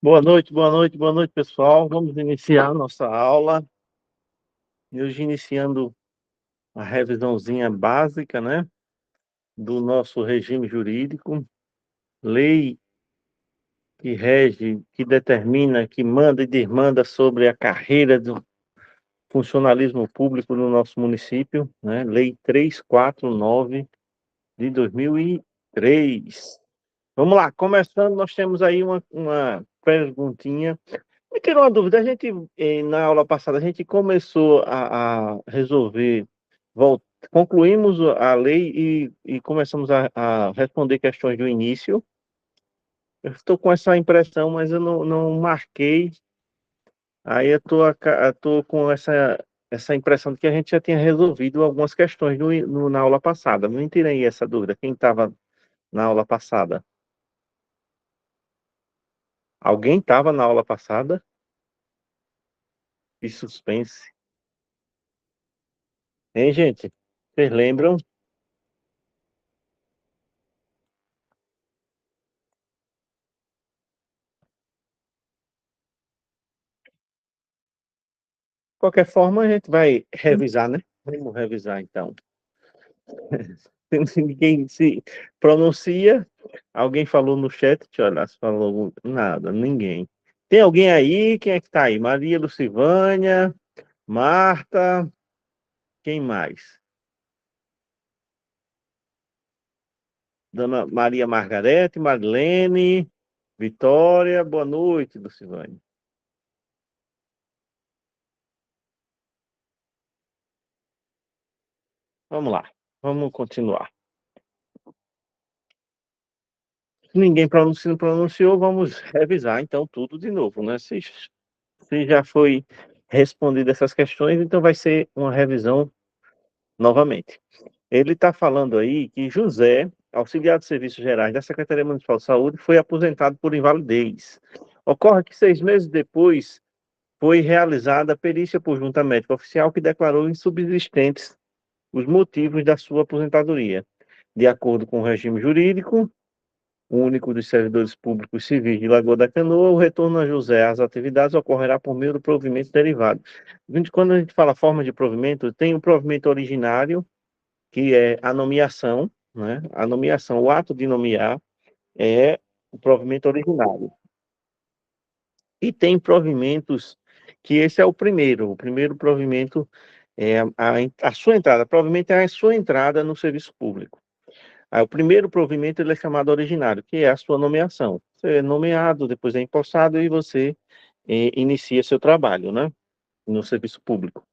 Boa noite, boa noite, boa noite, pessoal. Vamos iniciar a nossa aula. E hoje iniciando a revisãozinha básica, né, do nosso regime jurídico, lei que rege, que determina, que manda e desmanda sobre a carreira do funcionalismo público no nosso município, né, Lei 349 de 2003. Vamos lá, começando, nós temos aí uma perguntinha. Me tirou uma dúvida, na aula passada, a gente começou a resolver, concluímos a lei e começamos a responder questões do início. Eu estou com essa impressão, mas eu não marquei, aí eu tô com essa impressão de que a gente já tinha resolvido algumas questões na aula passada. Me tirei essa dúvida, quem estava na aula passada? Alguém estava na aula passada? Que suspense. Hein, gente? Vocês lembram? De qualquer forma, a gente vai revisar, né? Vamos revisar, então. Se ninguém se pronuncia, alguém falou no chat, deixa eu olhar se falou nada, ninguém. Tem alguém aí? Quem é que tá aí? Maria Lucivânia, Marta, quem mais? Dona Maria Margarete, Marlene, Vitória, boa noite, Lucivânia. Vamos lá, vamos continuar. Se ninguém se não pronunciou, vamos revisar então tudo de novo, né? Se já foi respondida essas questões, então vai ser uma revisão novamente. Ele está falando aí que José, auxiliar de serviços gerais da Secretaria Municipal de Saúde, foi aposentado por invalidez. Ocorre que 6 meses depois foi realizada a perícia por junta médica oficial que declarou insubsistentes os motivos da sua aposentadoria. De acordo com o regime jurídico único dos servidores públicos civis de Lagoa da Canoa, o retorno a José às atividades ocorrerá por meio do provimento derivado. Quando a gente fala forma de provimento, tem o provimento originário, que é a nomeação, né? A nomeação, o ato de nomear é o provimento originário. E tem provimentos que esse é o primeiro provimento é a sua entrada, provavelmente é a sua entrada no serviço público. Aí, o primeiro provimento ele é chamado originário, que é a sua nomeação. Você é nomeado, depois é empossado e você inicia seu trabalho, né, no serviço público.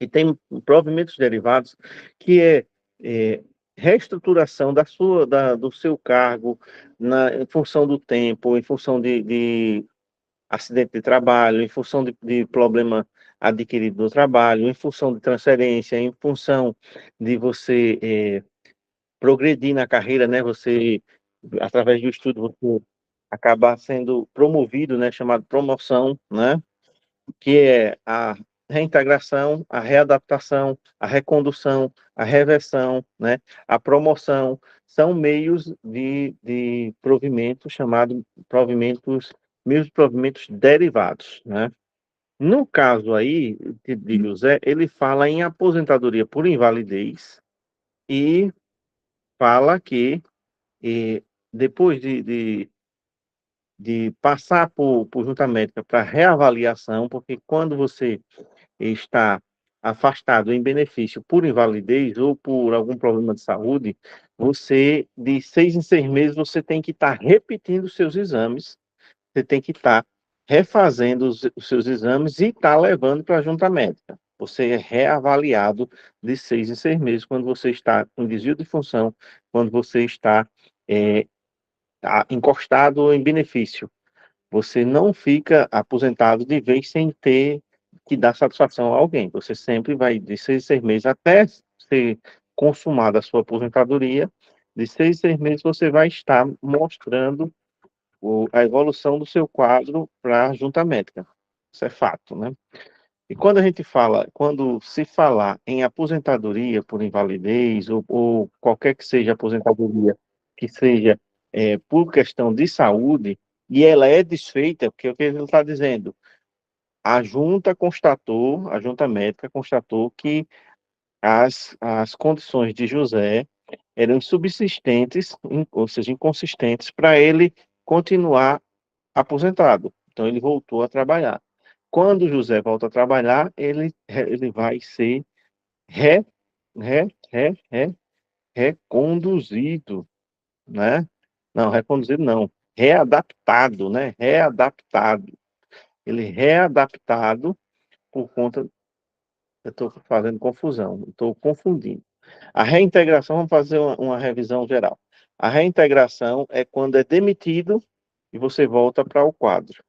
E tem provimentos derivados, que é reestruturação do seu cargo em função do tempo, em função de acidente de trabalho, em função de problema adquirido no trabalho, em função de transferência, em função de você progredir na carreira, né? Você, através do estudo, você acaba sendo promovido, né? Chamado promoção, né? Que é a reintegração, a readaptação, a recondução, a reversão, né? A promoção, são meios de provimento chamado meios de provimentos derivados, né? No caso aí de José, ele fala em aposentadoria por invalidez e fala que e depois de passar por junta médica para reavaliação, porque quando você está afastado em benefício por invalidez ou por algum problema de saúde, você, de 6 em 6 meses, você tem que estar repetindo os seus exames, você tem que estar refazendo os seus exames e estar levando para a junta médica. Você é reavaliado de 6 em 6 meses quando você está em desvio de função, quando você está é, encostado em benefício. Você não fica aposentado de vez sem ter que dar satisfação a alguém. Você sempre vai de 6 em 6 meses até ser consumada a sua aposentadoria. De 6 em 6 meses você vai estar mostrando a evolução do seu quadro para a junta médica. Isso é fato, né? E quando se falar em aposentadoria por invalidez ou qualquer que seja a aposentadoria que seja por questão de saúde, e ela é desfeita, porque o que ele está dizendo? A junta médica constatou que as condições de José eram insubsistentes, ou seja, inconsistentes, para ele continuar aposentado. Então, ele voltou a trabalhar. Quando José volta a trabalhar, ele vai ser re, re, reconduzido, né? Não, reconduzido não, readaptado, né? Readaptado. Ele readaptado por conta, eu estou fazendo confusão, estou confundindo. A reintegração, vamos fazer uma revisão geral. A reintegração é quando é demitido e você volta para o quadro,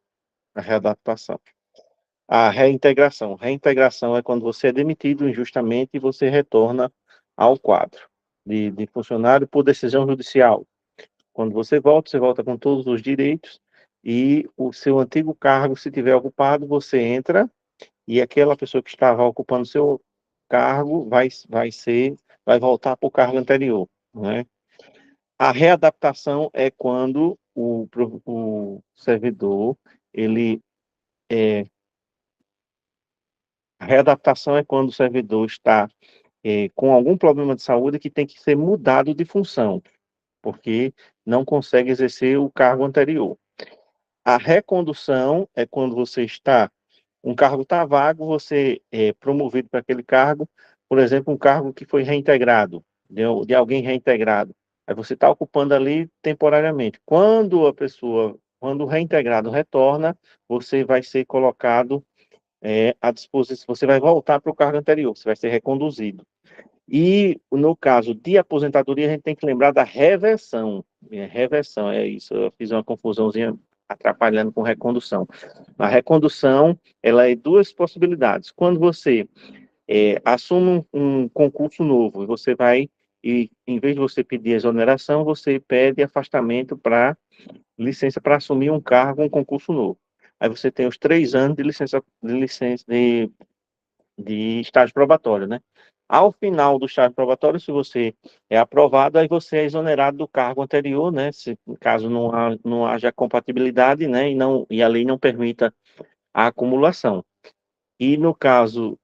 a readaptação. A reintegração é quando você é demitido injustamente e você retorna ao quadro de funcionário por decisão judicial. Quando você volta com todos os direitos e o seu antigo cargo, se tiver ocupado, você entra e aquela pessoa que estava ocupando o seu cargo vai voltar para o cargo anterior, né? A readaptação é quando o servidor, ele a readaptação é quando o servidor está com algum problema de saúde que tem que ser mudado de função, porque não consegue exercer o cargo anterior. A recondução é quando um cargo está vago, você é promovido para aquele cargo, por exemplo, um cargo que foi reintegrado, de alguém reintegrado. Aí você está ocupando ali temporariamente. Quando o reintegrado retorna, você vai ser colocado à disposição, você vai voltar para o cargo anterior, você vai ser reconduzido. E no caso de aposentadoria, a gente tem que lembrar da reversão. Reversão, é isso, eu fiz uma confusãozinha atrapalhando com recondução. A recondução, ela é duas possibilidades. Quando você assume um concurso novo, você vai, e em vez de você pedir exoneração, você pede afastamento para licença para assumir um cargo, um concurso novo. Aí você tem os 3 anos de estágio probatório, né? Ao final do estágio probatório, se você é aprovado, aí você é exonerado do cargo anterior, né? Se caso não haja compatibilidade, né? E a lei não permita a acumulação. E no caso,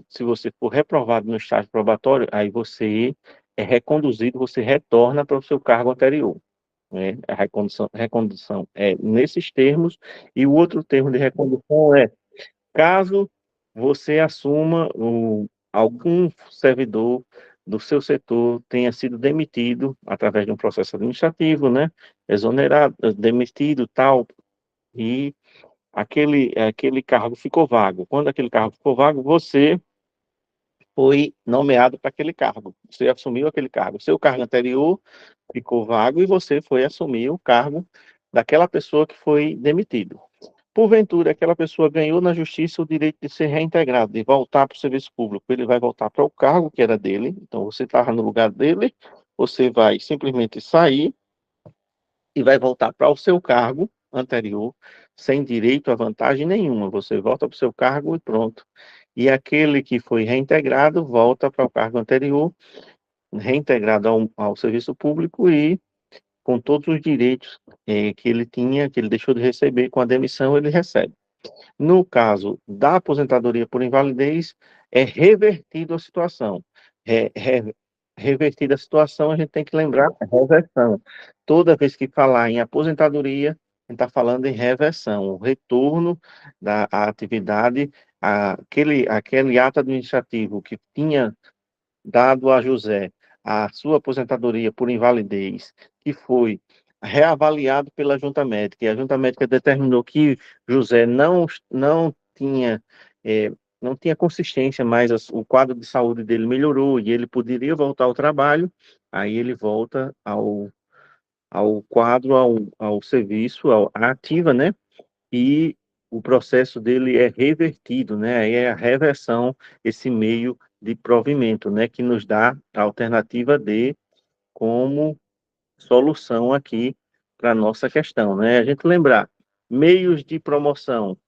se você for reprovado no estágio probatório, aí você é reconduzido, você retorna para o seu cargo anterior, né? A recondução é nesses termos, e o outro termo de recondução é caso você assuma algum servidor do seu setor tenha sido demitido através de um processo administrativo, né? Exonerado, demitido, tal, e aquele cargo ficou vago. Quando aquele cargo ficou vago, você foi nomeado para aquele cargo. Você assumiu aquele cargo. Seu cargo anterior ficou vago e você foi assumir o cargo daquela pessoa que foi demitido. Porventura, aquela pessoa ganhou na justiça o direito de ser reintegrado, de voltar para o serviço público. Ele vai voltar para o cargo que era dele, então você estava no lugar dele, você vai simplesmente sair e vai voltar para o seu cargo anterior, sem direito a vantagem nenhuma. Você volta para o seu cargo e pronto. E aquele que foi reintegrado volta para o cargo anterior, reintegrado ao serviço público e com todos os direitos que ele tinha, que ele deixou de receber com a demissão, ele recebe. No caso da aposentadoria por invalidez, é revertido a situação. Revertida a situação, a gente tem que lembrar a reversão. Toda vez que falar em aposentadoria, a gente está falando em reversão, o retorno da atividade, aquele ato administrativo que tinha dado a José a sua aposentadoria por invalidez, que foi reavaliado pela junta médica, e a junta médica determinou que José tinha, eh, não tinha consistência, mas o quadro de saúde dele melhorou e ele poderia voltar ao trabalho, aí ele volta ao quadro, ao serviço, à ativa, né? E o processo dele é revertido, né? Aí é a reversão, esse meio de provimento, né? Que nos dá a alternativa D como solução aqui para a nossa questão, né? A gente lembrar, meios de promoção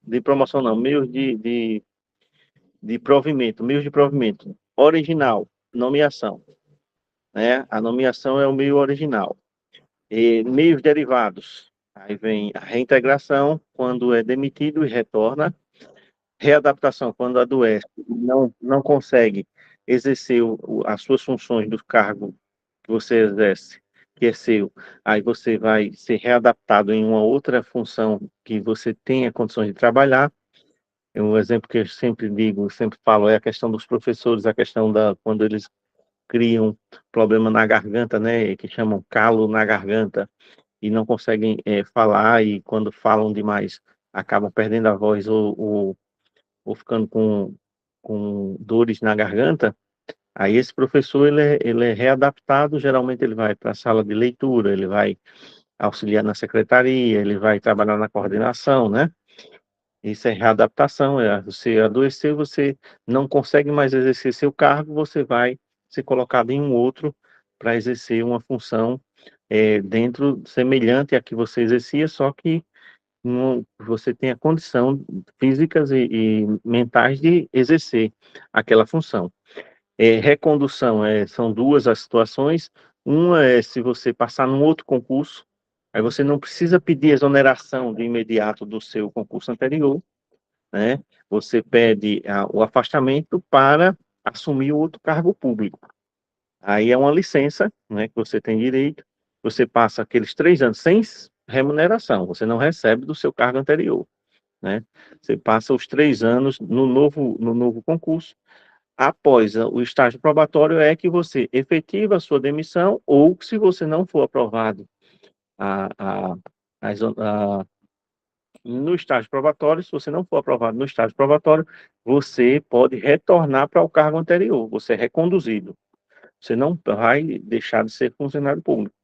não, meios de provimento, original, nomeação, né? A nomeação é o meio original. E meios derivados, Aí vem a reintegração, quando é demitido e retorna. Readaptação, quando adoece, não consegue exercer as suas funções do cargo que você exerce, que é seu. Aí você vai ser readaptado em uma outra função que você tenha condições de trabalhar. Um exemplo que eu sempre digo, sempre falo, é a questão dos professores, a questão da quando eles criam problema na garganta, né, que chamam calo na garganta, e não conseguem falar, e quando falam demais acabam perdendo a voz ou ficando com dores na garganta. Aí esse professor ele é readaptado, geralmente ele vai para a sala de leitura, ele vai auxiliar na secretaria, ele vai trabalhar na coordenação, né? Isso é readaptação, você adoeceu, você não consegue mais exercer seu cargo, você vai ser colocado em um outro para exercer uma função dentro semelhante à que você exercia, só que você tem a condição físicas e mentais de exercer aquela função. Recondução, são duas as situações. Uma é se você passar num outro concurso, aí você não precisa pedir exoneração de imediato do seu concurso anterior, né? Você pede o afastamento para assumir outro cargo público. Aí é uma licença, né, que você tem direito. Você passa aqueles 3 anos sem remuneração, você não recebe do seu cargo anterior, né? Você passa os 3 anos no novo concurso. Após o estágio probatório é que você efetiva a sua demissão, ou se você não for aprovado a, a, no estágio probatório, se você não for aprovado no estágio probatório, você pode retornar para o cargo anterior, você é reconduzido. Você não vai deixar de ser funcionário público,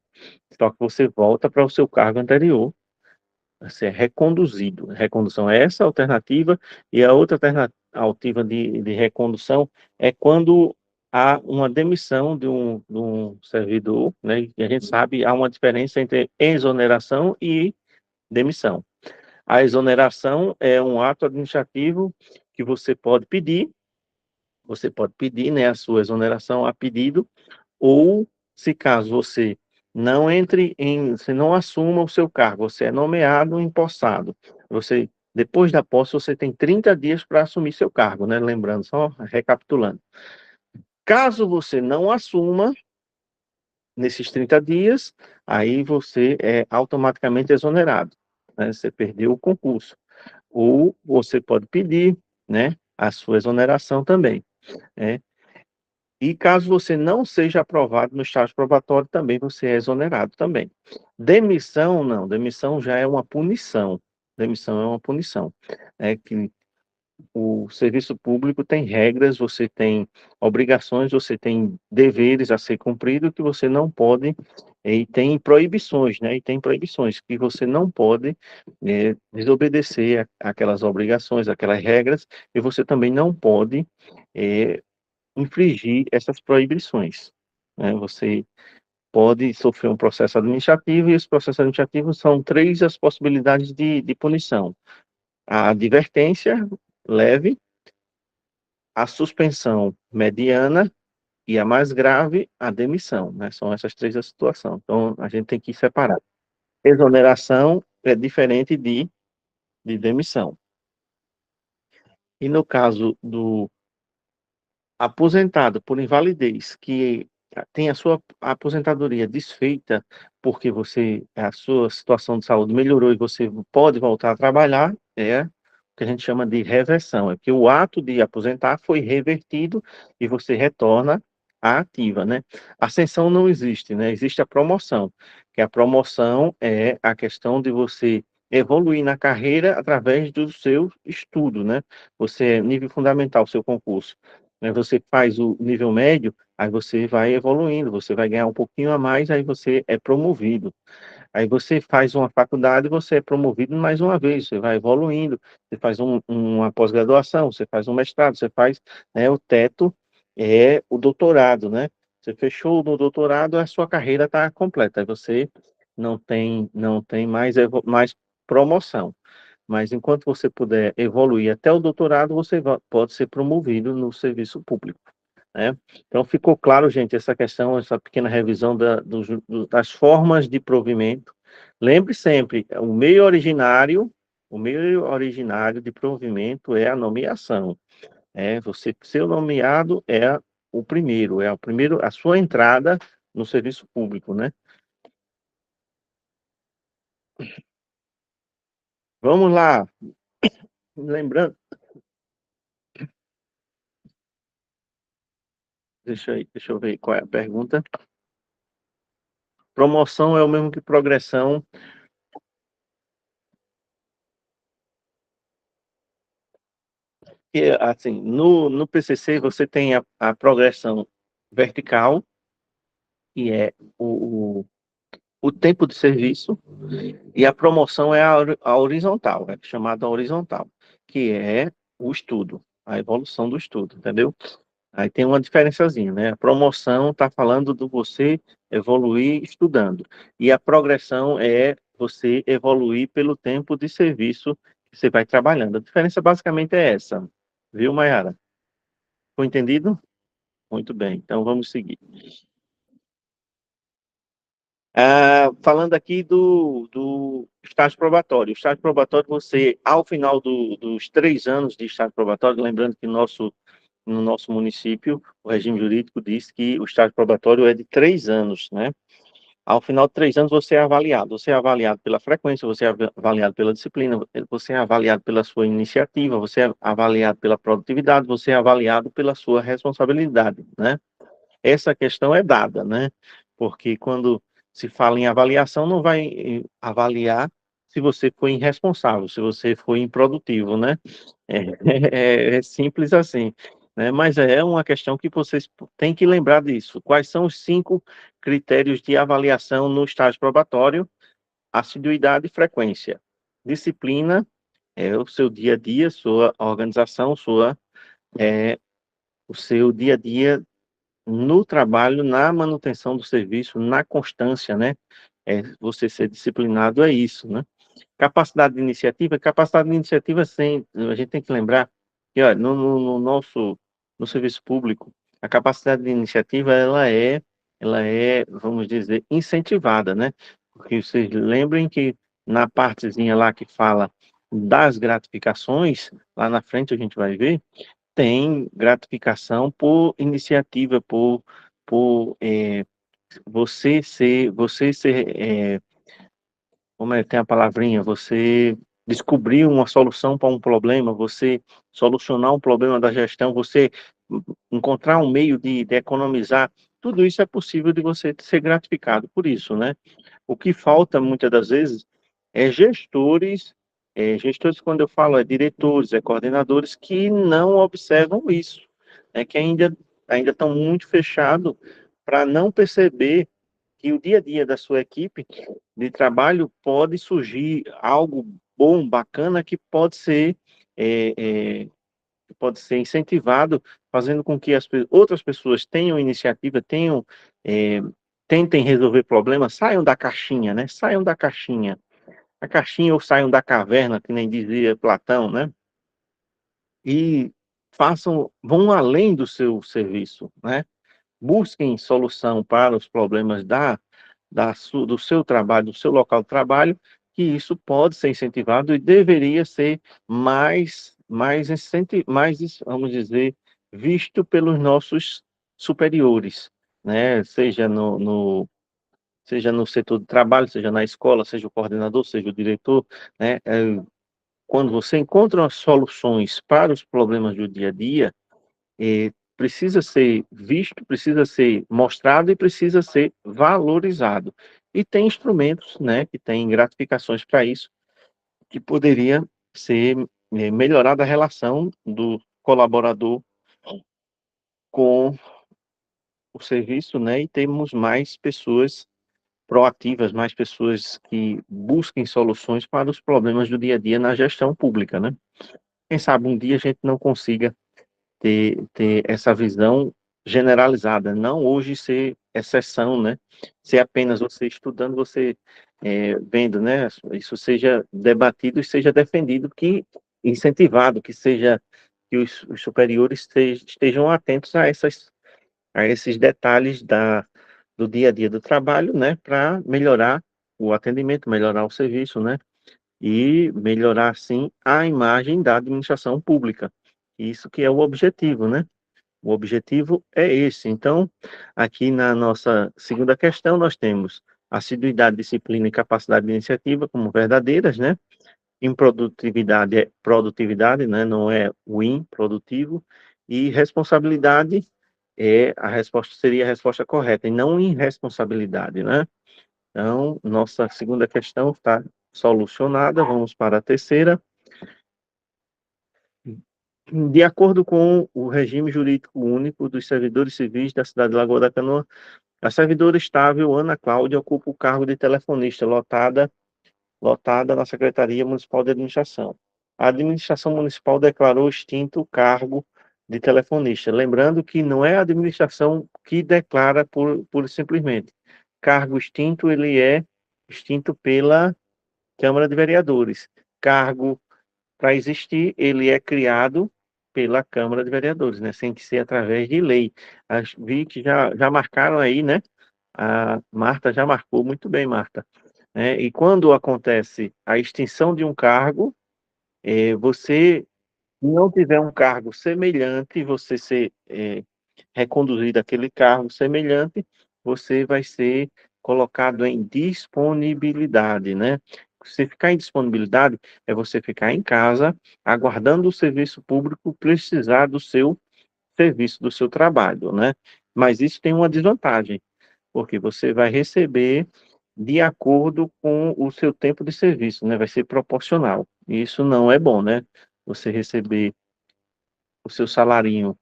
só que você volta para o seu cargo anterior. Você é reconduzido. Recondução é essa alternativa, e a outra alternativa de recondução é quando há uma demissão de um servidor, né? E a gente sabe, há uma diferença entre exoneração e demissão. A exoneração é um ato administrativo que você pode pedir, né, a sua exoneração a pedido, ou se caso você não assuma o seu cargo, você é nomeado, empossado. Depois da posse, você tem 30 dias para assumir seu cargo, né? Lembrando, só recapitulando. Caso você não assuma nesses 30 dias, aí você é automaticamente exonerado, né? Você perdeu o concurso. Ou você pode pedir, né, a sua exoneração também, né? E caso você não seja aprovado no estágio probatório, também você é exonerado também. Demissão, não. Demissão já é uma punição. Demissão é uma punição. É que o serviço público tem regras, você tem obrigações, você tem deveres a ser cumprido que você não pode, e tem proibições, né? E tem proibições que você não pode desobedecer aquelas obrigações, aquelas regras, e você também não pode eh, infringir essas proibições, né? Você pode sofrer um processo administrativo, e os processos administrativos são três as possibilidades de punição: a advertência leve, a suspensão mediana e a mais grave, a demissão, né? São essas três as situações. Então, a gente tem que separar. Exoneração é diferente de demissão. E no caso do aposentado por invalidez, que tem a sua aposentadoria desfeita porque a sua situação de saúde melhorou e você pode voltar a trabalhar, é o que a gente chama de reversão, é que o ato de aposentar foi revertido e você retorna à ativa, né? Ascensão não existe, né? Existe a promoção, que a promoção é a questão de você evoluir na carreira através do seu estudo, né? Você, nível fundamental, seu concurso, né? Você faz o nível médio, aí você vai evoluindo, você vai ganhar um pouquinho a mais, aí você é promovido. Aí você faz uma faculdade, você é promovido mais uma vez, você vai evoluindo, você faz uma pós-graduação, você faz um mestrado, você faz, né, o teto é o doutorado, né? Você fechou no doutorado, a sua carreira está completa, aí você não tem mais promoção. Mas enquanto você puder evoluir até o doutorado, você pode ser promovido no serviço público, né? Então, ficou claro, gente, essa questão, essa pequena revisão das formas de provimento, Lembre sempre, o meio originário de provimento é a nomeação. Você ser nomeado é o primeiro, a sua entrada no serviço público, né? Vamos lá, lembrando, deixa eu ver qual é a pergunta. Promoção é o mesmo que progressão, que assim, no PCC você tem a progressão vertical, que é o tempo de serviço, e a promoção é a horizontal, é chamada horizontal, que é o estudo, a evolução do estudo, entendeu? Aí tem uma diferençazinha, né? A promoção está falando do você evoluir estudando, e a progressão é você evoluir pelo tempo de serviço que você vai trabalhando. A diferença basicamente é essa, viu, Mayara? Foi entendido? Muito bem, então vamos seguir. Falando aqui do estágio probatório. O estágio probatório, você, ao final dos 3 anos de estágio probatório, lembrando que no nosso município, o regime jurídico diz que o estágio probatório é de 3 anos, né? Ao final de 3 anos, você é avaliado. Você é avaliado pela frequência, você é avaliado pela disciplina, você é avaliado pela sua iniciativa, você é avaliado pela produtividade, você é avaliado pela sua responsabilidade, né? Essa questão é dada, né? Porque quando se fala em avaliação, não vai avaliar se você foi irresponsável, se você foi improdutivo, né? É, é simples assim, né? Mas é uma questão que vocês têm que lembrar disso. Quais são os 5 critérios de avaliação no estágio probatório? Assiduidade e frequência. Disciplina é o seu dia a dia, sua organização, o seu dia a dia no trabalho, na manutenção do serviço, na constância, né? Você ser disciplinado é isso, né? Capacidade de iniciativa, sim, a gente tem que lembrar que, ó, no serviço público, a capacidade de iniciativa, vamos dizer, incentivada, né? Porque vocês lembrem que na partezinha lá que fala das gratificações, lá na frente a gente vai ver, tem gratificação por iniciativa, por você ser, como é, tem a palavrinha, você descobrir uma solução para um problema, você solucionar um problema da gestão, você encontrar um meio de economizar, tudo isso é possível de você ser gratificado por isso, né? O que falta muitas das vezes é gestores quando eu falo é diretores, é coordenadores que não observam isso, né? Que ainda estão muito fechados para não perceber que o dia a dia da sua equipe de trabalho pode surgir algo bom, bacana, é, é, que pode ser incentivado, fazendo com que outras pessoas tenham iniciativa, é, tentem resolver problemas, saiam da caixinha, né? Saiam da caixinha. A caixinha ou saiam da caverna, que nem dizia Platão, né? E vão além do seu serviço, né? Busquem solução para os problemas do seu trabalho, do seu local de trabalho, que isso pode ser incentivado e deveria ser vamos dizer, visto pelos nossos superiores, né? Seja no setor de trabalho, seja na escola, seja o coordenador, seja o diretor, né? Quando você encontra soluções para os problemas do dia a dia, precisa ser visto, precisa ser mostrado e precisa ser valorizado. E tem instrumentos, né, que têm gratificações para isso, que poderia ser melhorada a relação do colaborador com o serviço, né, e temos mais pessoas proativas, mais pessoas que busquem soluções para os problemas do dia a dia na gestão pública, né? Quem sabe um dia a gente não consiga ter essa visão generalizada, não hoje ser exceção, né? Ser apenas você estudando, você vendo, né? Isso seja debatido e seja defendido, que incentivado, que os superiores estejam atentos a esses detalhes do dia a dia do trabalho, né? Para melhorar o atendimento, melhorar o serviço, né? E melhorar, sim, a imagem da administração pública. Isso que é o objetivo, né? O objetivo é esse. Então, aqui na nossa segunda questão, nós temos assiduidade, disciplina e capacidade de iniciativa como verdadeiras, né? Improdutividade é produtividade, né? Não é o improdutivo. E responsabilidade a resposta seria a resposta correta, e não irresponsabilidade, né? Então, nossa segunda questão está solucionada. Vamos para a terceira. De acordo com o regime jurídico único dos servidores civis da cidade de Lagoa da Canoa, a servidora estável Ana Cláudia ocupa o cargo de telefonista lotada na Secretaria Municipal de Administração. A administração municipal declarou extinto o cargo de telefonista. Lembrando que não é a administração que declara por simplesmente. Cargo extinto, ele é extinto pela Câmara de Vereadores. Cargo, para existir, ele é criado pela Câmara de Vereadores, né? Sem que ser através de lei. Vi que já marcaram aí, né? A Marta já marcou muito bem, Marta. E quando acontece a extinção de um cargo, você não tiver um cargo semelhante, você ser reconduzido àquele cargo semelhante, você vai ser colocado em disponibilidade, né? Você ficar em disponibilidade é você ficar em casa, aguardando o serviço público precisar do seu serviço, do seu trabalho, né? Mas isso tem uma desvantagem, porque você vai receber de acordo com o seu tempo de serviço, né? Vai ser proporcional. E isso não é bom, né? Você receber o seu salarinho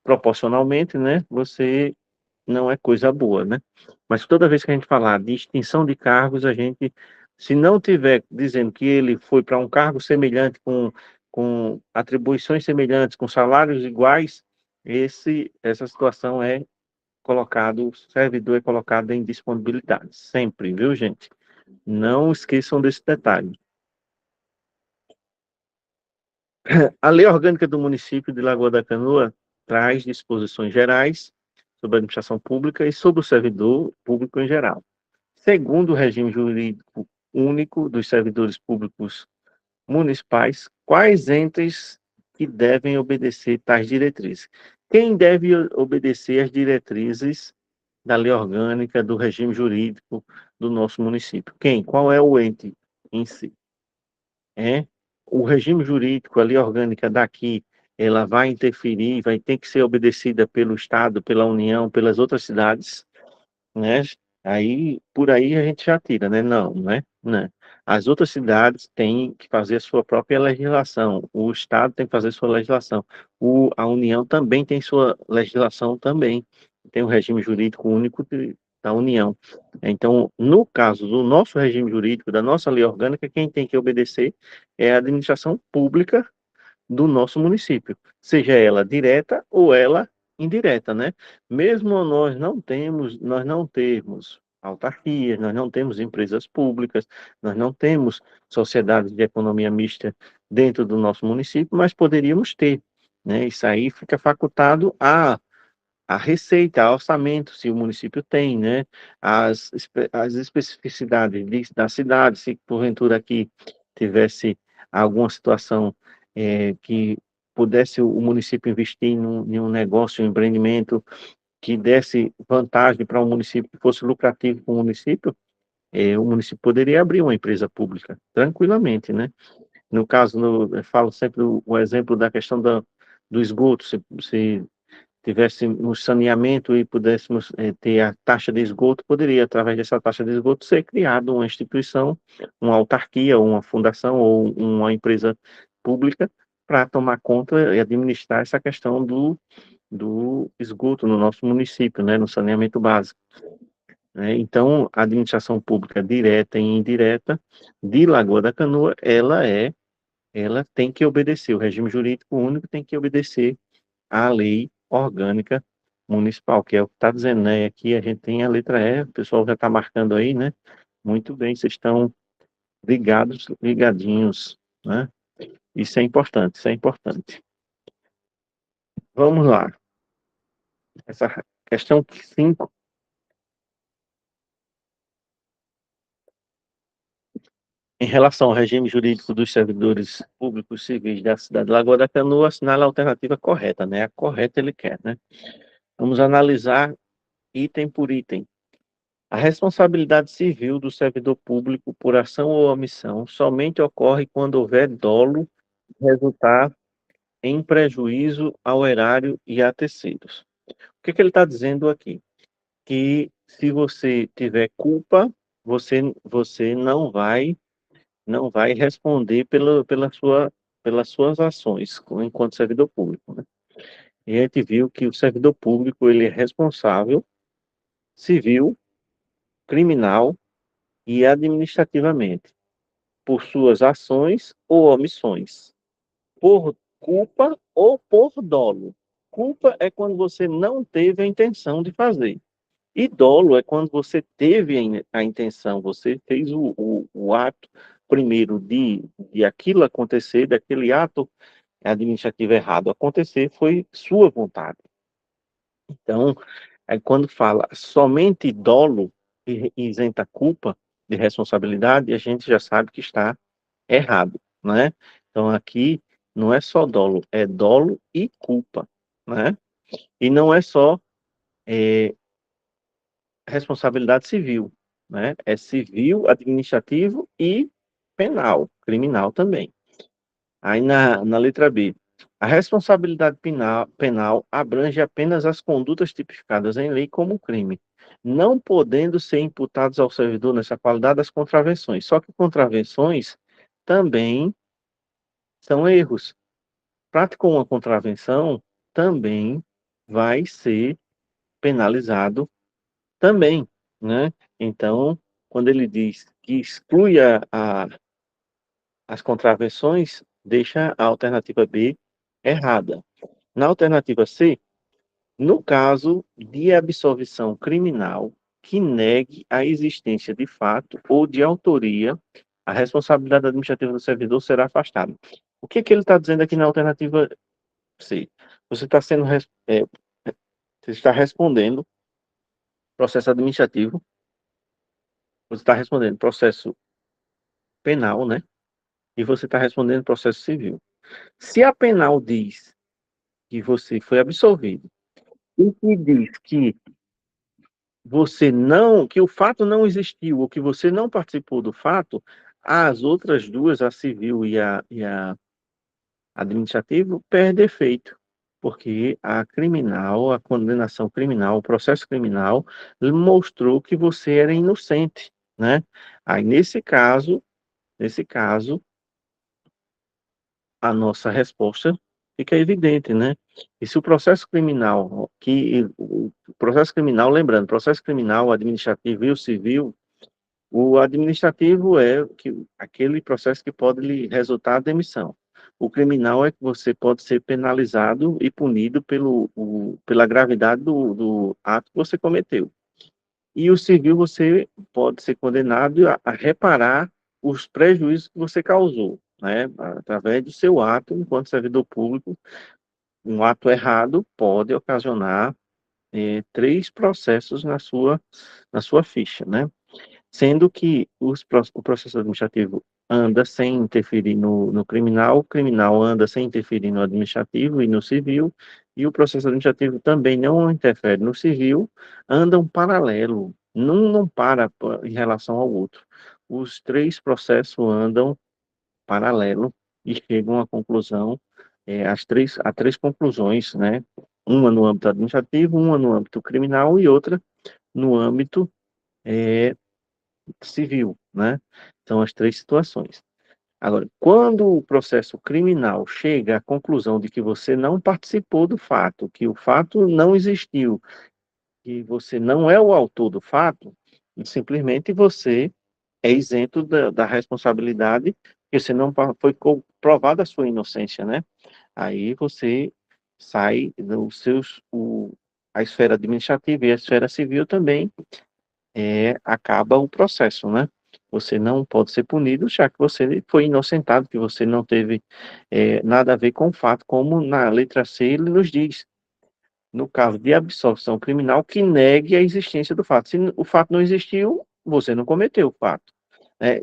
proporcionalmente, né? Você não é coisa boa, né? Mas toda vez que a gente falar de extinção de cargos, a gente, se não tiver dizendo que ele foi para um cargo semelhante, com atribuições semelhantes, com salários iguais, essa situação o servidor é colocado em disponibilidade, sempre, viu, gente? Não esqueçam desse detalhe. A Lei Orgânica do Município de Lagoa da Canoa traz disposições gerais sobre a administração pública e sobre o servidor público em geral. Segundo o regime jurídico único dos servidores públicos municipais, quais entes que devem obedecer tais diretrizes? Quem deve obedecer às diretrizes da lei orgânica, do regime jurídico do nosso município? Quem? Qual é o ente em si? É o regime jurídico, a lei orgânica daqui, ela vai interferir, vai ter que ser obedecida pelo Estado, pela União, pelas outras cidades, né? Aí, por aí a gente já tira, né? Não, né? Né? As outras cidades têm que fazer a sua própria legislação, o Estado tem que fazer sua legislação, a União também tem sua legislação também, tem o regime jurídico único da União. Então, no caso do nosso regime jurídico, da nossa lei orgânica, quem tem que obedecer é a administração pública do nosso município, seja ela direta ou ela indireta, né? Mesmo nós não temos autarquias, nós não temos empresas públicas, nós não temos sociedades de economia mista dentro do nosso município, mas poderíamos ter, né? Isso aí fica facultado a receita, a orçamento, se o município tem, né? As especificidades da cidade, se porventura aqui tivesse alguma situação que pudesse o município investir em um negócio, um empreendimento que desse vantagem para um município, que fosse lucrativo para o município poderia abrir uma empresa pública, tranquilamente, né? No caso, eu falo sempre o exemplo da questão do esgoto, se tivéssemos saneamento e pudéssemos ter a taxa de esgoto, poderia, através dessa taxa de esgoto, ser criada uma instituição, uma autarquia, uma fundação ou uma empresa pública para tomar conta e administrar essa questão do esgoto no nosso município, né, no saneamento básico. Né? Então, a administração pública direta e indireta de Lagoa da Canoa, ela tem que obedecer, o regime jurídico único tem que obedecer à lei orgânica municipal, que é o que está dizendo, né? Aqui a gente tem a letra E, o pessoal já está marcando aí, né? Muito bem, vocês estão ligadinhos, né? Isso é importante, isso é importante. Vamos lá. Essa questão 5 Em relação ao regime jurídico dos servidores públicos civis da cidade de Lagoa da Canoa, assinala a alternativa correta, né? A correta ele quer, né? Vamos analisar item por item. A responsabilidade civil do servidor público por ação ou omissão somente ocorre quando houver dolo resultar em prejuízo ao erário e a terceiros. O que ele está dizendo aqui? Que se você tiver culpa, você não vai responder pelas suas ações enquanto servidor público, né? E a gente viu que o servidor público ele é responsável civil, criminal e administrativamente por suas ações ou omissões, por culpa ou por dolo. Culpa é quando você não teve a intenção de fazer. E dolo é quando você teve a intenção, você fez o ato primeiro de aquilo acontecer, daquele ato administrativo errado acontecer, foi sua vontade. Então, quando fala somente dolo e isenta culpa de responsabilidade, a gente já sabe que está errado, né? Então, aqui não é só dolo, é dolo e culpa, né? E não é só é, responsabilidade civil, né? É civil, administrativo e penal, criminal também. Aí na letra B, a responsabilidade penal abrange apenas as condutas tipificadas em lei como crime, não podendo ser imputados ao servidor nessa qualidade as contravenções. Só que contravenções também são erros. Praticou uma contravenção, também vai ser penalizado também, né? Então, quando ele diz que exclui as contravenções, deixa a alternativa B errada. Na alternativa C, no caso de absolvição criminal que negue a existência de fato ou de autoria, a responsabilidade administrativa do servidor será afastada. O que que ele está dizendo aqui na alternativa C? Você está você está respondendo processo administrativo, você está respondendo processo penal, né? E você está respondendo processo civil. Se a penal diz que você foi absolvido e que diz que o fato não existiu ou que você não participou do fato, as outras duas, a civil e a administrativo, perde efeito, porque a condenação criminal, o processo criminal mostrou que você era inocente, né? Aí nesse caso, a nossa resposta fica evidente, né? E se o processo criminal, lembrando, processo criminal, administrativo e o civil, o administrativo é aquele processo que pode lhe resultar a demissão. O criminal é que você pode ser penalizado e punido pela gravidade do ato que você cometeu. E o civil você pode ser condenado a reparar os prejuízos que você causou, né? Através do seu ato enquanto servidor público. Um ato errado pode ocasionar 3 processos na sua ficha, né? Sendo que o processo administrativo anda sem interferir no criminal, o criminal anda sem interferir no administrativo e no civil, e o processo administrativo também não interfere no civil, andam paralelo, não para em relação ao outro. Os 3 processos andam paralelo e chegam à conclusão, há 3 conclusões, né? Uma no âmbito administrativo, uma no âmbito criminal e outra no âmbito é, civil, né? São as 3 situações. Agora, quando o processo criminal chega à conclusão de que você não participou do fato, que o fato não existiu, que você não é o autor do fato, simplesmente você é isento da responsabilidade, porque você não foi provada a sua inocência, né? Aí você sai a esfera administrativa e a esfera civil também acaba o processo, né? Você não pode ser punido, já que você foi inocentado, que você não teve nada a ver com o fato, como na letra C ele nos diz, no caso de absolvição criminal, que negue a existência do fato. Se o fato não existiu, você não cometeu o fato, né?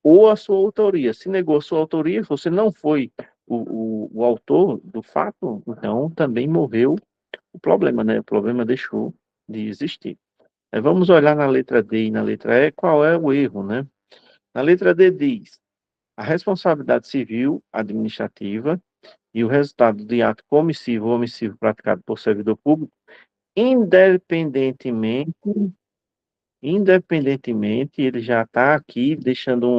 ou a sua autoria. Se negou a sua autoria, você não foi o autor do fato, então também morreu o problema, né? O problema deixou de existir. Vamos olhar na letra D e na letra E qual é o erro, né? Na letra D diz: a responsabilidade civil administrativa e o resultado de ato comissivo ou omissivo praticado por servidor público, independentemente, ele já está aqui deixando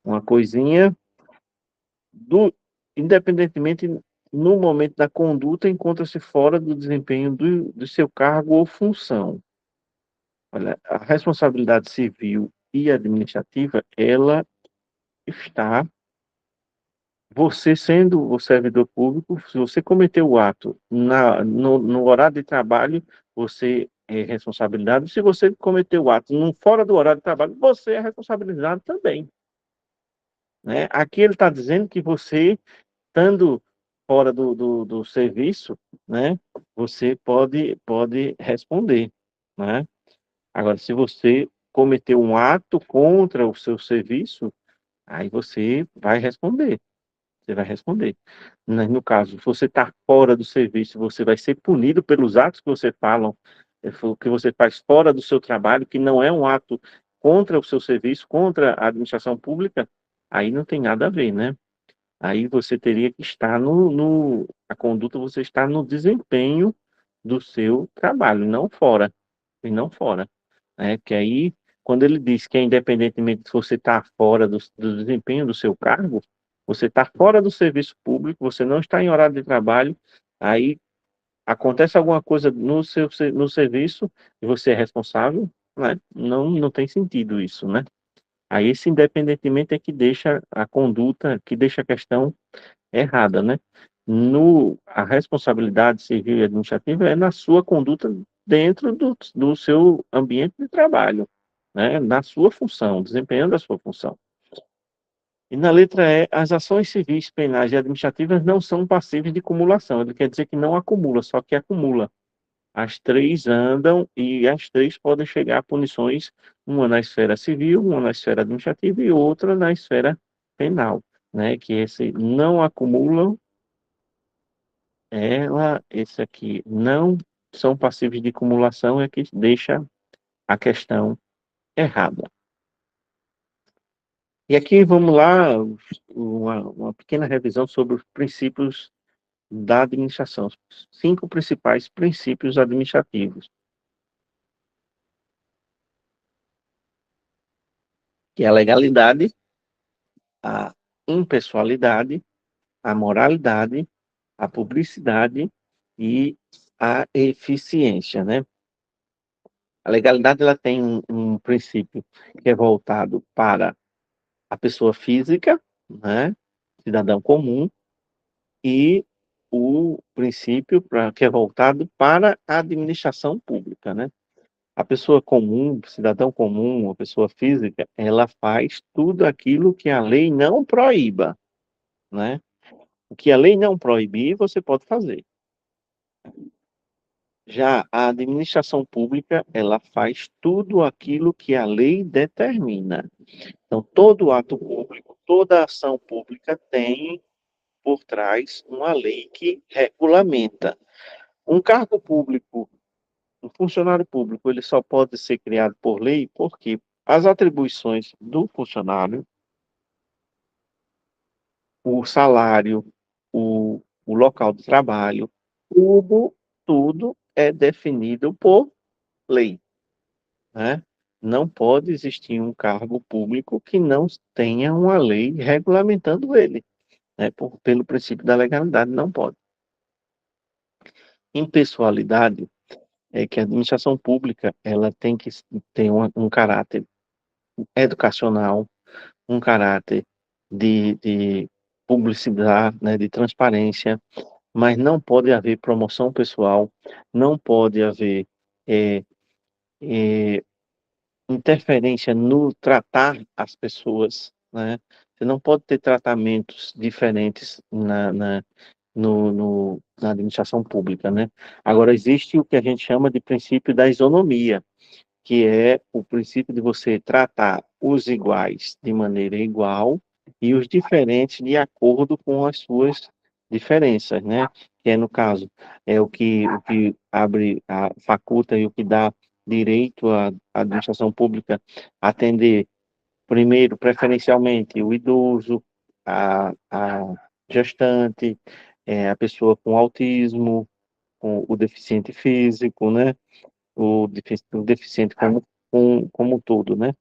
uma coisinha do, independentemente no momento da conduta, encontra-se fora do desempenho do seu cargo ou função. Olha, a responsabilidade civil e administrativa, ela está, você sendo o servidor público, se você cometeu o ato no horário de trabalho, você é responsabilizado. Se você cometeu o ato fora do horário de trabalho, você é responsabilizado também, né? Aqui ele está dizendo que você, estando fora do serviço, né, você pode responder, né? Agora, se você cometeu um ato contra o seu serviço, aí você vai responder. Você vai responder. No caso, se você está fora do serviço, você vai ser punido pelos atos que você falam, que você faz fora do seu trabalho, que não é um ato contra o seu serviço, contra a administração pública, aí não tem nada a ver, né? Aí você teria que estar a conduta, você está no desempenho do seu trabalho, não fora, e não fora, né? Que aí, quando ele diz que é independentemente se você está fora do desempenho do seu cargo, você está fora do serviço público, você não está em horário de trabalho, aí acontece alguma coisa no serviço e você é responsável, né? Não tem sentido isso, né? Aí esse independentemente é que deixa a conduta, que deixa a questão errada, né? A responsabilidade civil e administrativa é na sua conduta dentro do seu ambiente de trabalho, né? Na sua função, desempenhando a sua função. E na letra E, as ações civis, penais e administrativas não são passíveis de cumulação. Ele quer dizer que não acumula, só que acumula. As três andam e as três podem chegar a punições, uma na esfera civil, uma na esfera administrativa e outra na esfera penal, né? Que esse não acumulam, esse aqui não são passíveis de cumulação, é que deixa a questão errada. E aqui vamos lá, uma pequena revisão sobre os princípios da administração, os 5 principais princípios administrativos, que é a legalidade, a impessoalidade, a moralidade, a publicidade e a eficiência, né? A legalidade ela tem um princípio que é voltado para a pessoa física, né? Cidadão comum, e o princípio que é voltado para a administração pública, né? A pessoa comum, cidadão comum, a pessoa física, ela faz tudo aquilo que a lei não proíba, né? O que a lei não proibir, você pode fazer. Já a administração pública, ela faz tudo aquilo que a lei determina. Então, todo ato público, toda ação pública tem por trás uma lei que regulamenta. Um cargo público, um funcionário público, ele só pode ser criado por lei porque as atribuições do funcionário, o salário, o local de trabalho, tudo é definido por lei, né? Não pode existir um cargo público que não tenha uma lei regulamentando ele, né? Pelo princípio da legalidade, não pode. Impessoalidade é que a administração pública ela tem que ter um caráter educacional, um caráter de publicidade, né, de transparência, mas não pode haver promoção pessoal, não pode haver é, é, interferência no tratar as pessoas, né? Você não pode ter tratamentos diferentes na administração pública, né? Agora, existe o que a gente chama de princípio da isonomia, que é o princípio de você tratar os iguais de maneira igual e os diferentes de acordo com as suas diferenças, né? Que é, no caso, é o que abre, faculta e o que dá direito à administração pública atender, primeiro, preferencialmente, o idoso, a gestante, a pessoa com autismo, com o deficiente físico, né? O deficiente como um todo, né?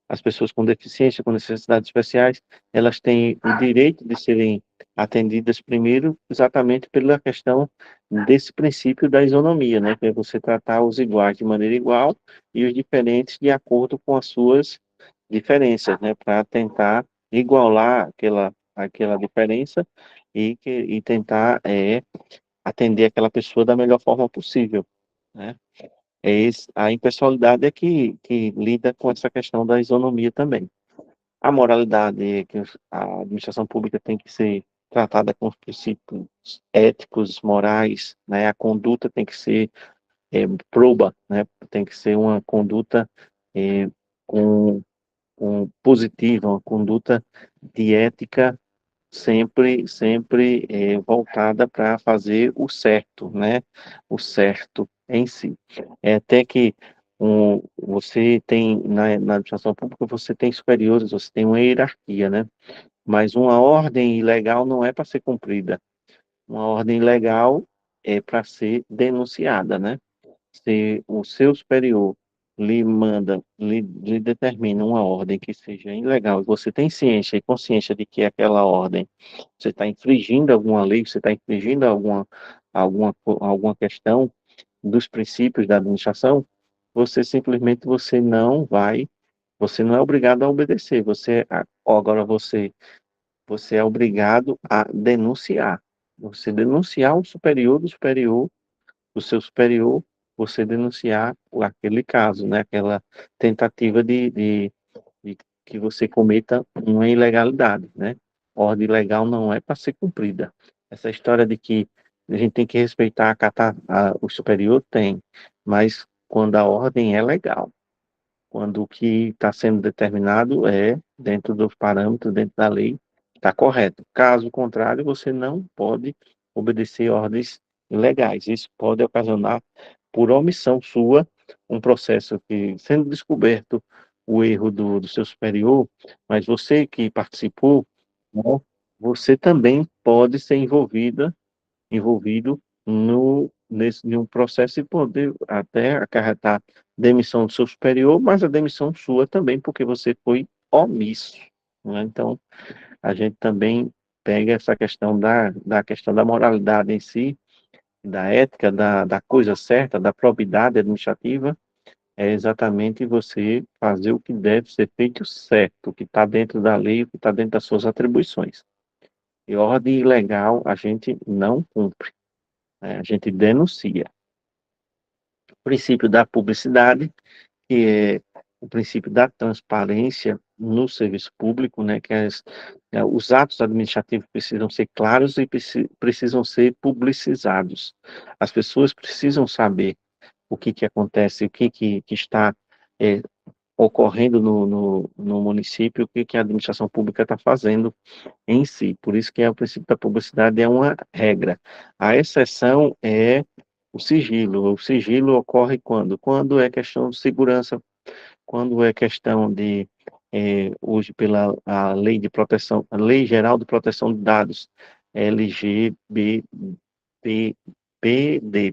As pessoas com deficiência, com necessidades especiais, elas têm o direito de serem atendidas primeiro, exatamente pela questão desse princípio da isonomia, né? Que é você tratar os iguais de maneira igual e os diferentes de acordo com as suas diferenças, né? Para tentar igualar aquela diferença e tentar atender aquela pessoa da melhor forma possível, né? A impessoalidade é que lida com essa questão da isonomia também. A moralidade é que a administração pública tem que ser tratada com os princípios éticos, morais, né? A conduta tem que ser proba, né? Tem que ser uma conduta é, com, com positiva, uma conduta de ética sempre voltada para fazer o certo, né? O certo em si. É até que você tem, na administração pública, você tem superiores, você tem uma hierarquia, né? Mas uma ordem ilegal não é para ser cumprida. Uma ordem legal é para ser denunciada, né? Se o seu superior lhe manda, lhe determina uma ordem que seja ilegal, e você tem ciência e consciência de que aquela ordem, você está infringindo alguma lei, você está infringindo alguma questão dos princípios da administração, você não vai, você não é obrigado a obedecer, agora você é obrigado a denunciar. Você denunciar o seu superior, você denunciar aquele caso, né? Aquela tentativa de que você cometa uma ilegalidade, né? Ordem legal não é para ser cumprida. Essa história de que a gente tem que respeitar, acatar o superior, tem, mas quando a ordem é legal, quando o que está sendo determinado é dentro dos parâmetros, dentro da lei, está correto. Caso contrário, você não pode obedecer ordens ilegais. Isso pode ocasionar, por omissão sua, um processo que, sendo descoberto o erro do seu superior, mas você que participou, né, você também pode ser envolvido em um processo e poder até acarretar demissão do seu superior, mas a demissão sua também, porque você foi omisso, né? Então, a gente também pega essa questão da questão da moralidade em si, da ética, da coisa certa, da probidade administrativa, é exatamente você fazer o que deve ser feito certo, o que está dentro da lei, o que está dentro das suas atribuições. E ordem ilegal a gente não cumpre, né? A gente denuncia. O princípio da publicidade, que é o princípio da transparência no serviço público, né, que os atos administrativos precisam ser claros e precisam ser publicizados. As pessoas precisam saber o que acontece, o que está é, ocorrendo no município, o que a administração pública está fazendo em si. Por isso que o princípio da publicidade é uma regra. A exceção é o sigilo. O sigilo ocorre quando? Quando é questão de segurança, quando é questão de, hoje pela a lei de proteção, a Lei Geral de Proteção de Dados, LGBTD,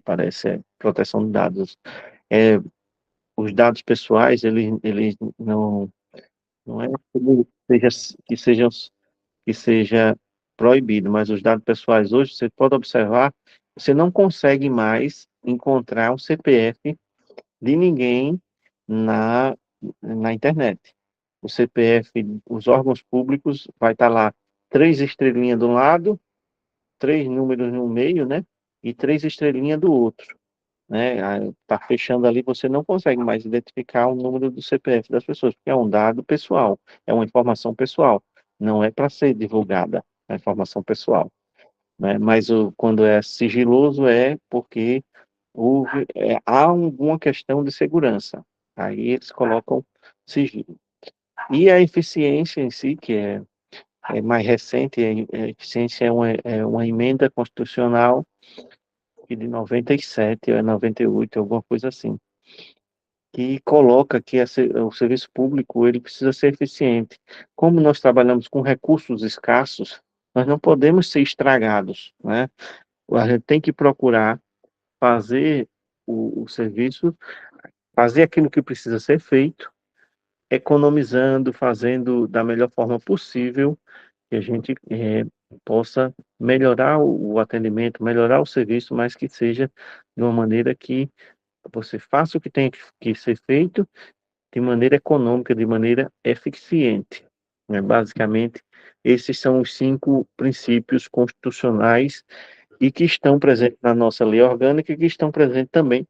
parece, proteção de dados. É, os dados pessoais, eles não é que seja proibido, mas os dados pessoais hoje, você pode observar, você não consegue mais encontrar um CPF de ninguém na, na internet. O CPF, os órgãos públicos, vai estar lá 3 estrelinhas de um lado, 3 números no meio, né? E 3 estrelinhas do outro, né? Está fechando ali, você não consegue mais identificar o número do CPF das pessoas, porque é um dado pessoal, é uma informação pessoal, não é para ser divulgada, é informação pessoal, né? Mas quando é sigiloso é porque há alguma questão de segurança. Aí eles colocam sigilo. E a eficiência em si, que é mais recente, a eficiência é uma emenda constitucional que de 97 ou é 98, alguma coisa assim, que coloca que o serviço público ele precisa ser eficiente. Como nós trabalhamos com recursos escassos, nós não podemos ser estragados, né? A gente tem que procurar fazer o serviço, fazer aquilo que precisa ser feito, economizando, fazendo da melhor forma possível, que a gente possa melhorar o atendimento, melhorar o serviço, mas que seja de uma maneira que você faça o que tem que ser feito de maneira econômica, de maneira eficiente, né? Basicamente, esses são os 5 princípios constitucionais e que estão presentes na nossa lei orgânica e que estão presentes também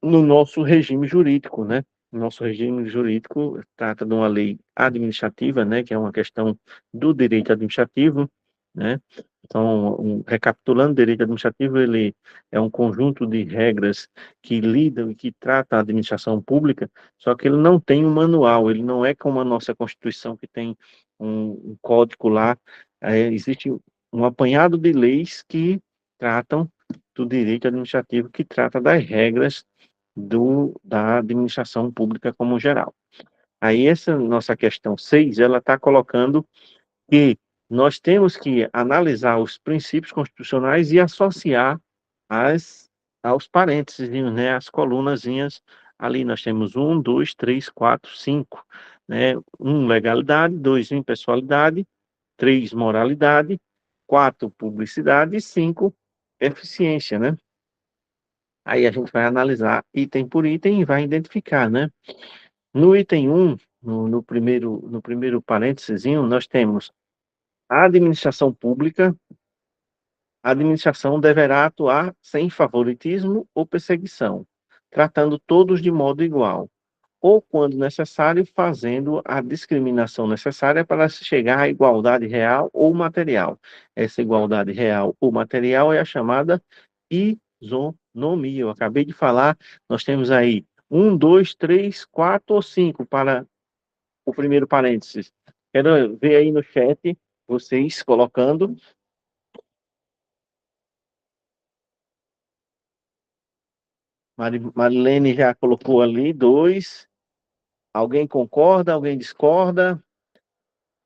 no nosso regime jurídico, né? O nosso regime jurídico trata de uma lei administrativa, né, que é uma questão do direito administrativo, né? Então, recapitulando, o direito administrativo ele é um conjunto de regras que lidam e que trata a administração pública, só que ele não tem um manual, ele não é como a nossa Constituição que tem um código lá, existe um apanhado de leis que tratam do direito administrativo, que trata das regras da administração pública como geral. Aí essa nossa questão 6 ela está colocando que nós temos que analisar os princípios constitucionais e associar as, aos parênteses, né, as colunazinhas ali. Nós temos 1, 2, 3, 4, 5, né? 1, legalidade, 2, impessoalidade, 3, moralidade, 4, publicidade e 5, eficiência, né? Aí a gente vai analisar item por item e vai identificar, né? No item 1, no primeiro parênteses, nós temos a administração pública. A administração deverá atuar sem favoritismo ou perseguição, tratando todos de modo igual, ou, quando necessário, fazendo a discriminação necessária para se chegar à igualdade real ou material. Essa igualdade real ou material é a chamada isonomia. Eu acabei de falar, nós temos aí 1, 2, 3, 4 ou 5 para o primeiro parênteses. Quero ver aí no chat vocês colocando. Marilene já colocou ali 2. Alguém concorda? Alguém discorda?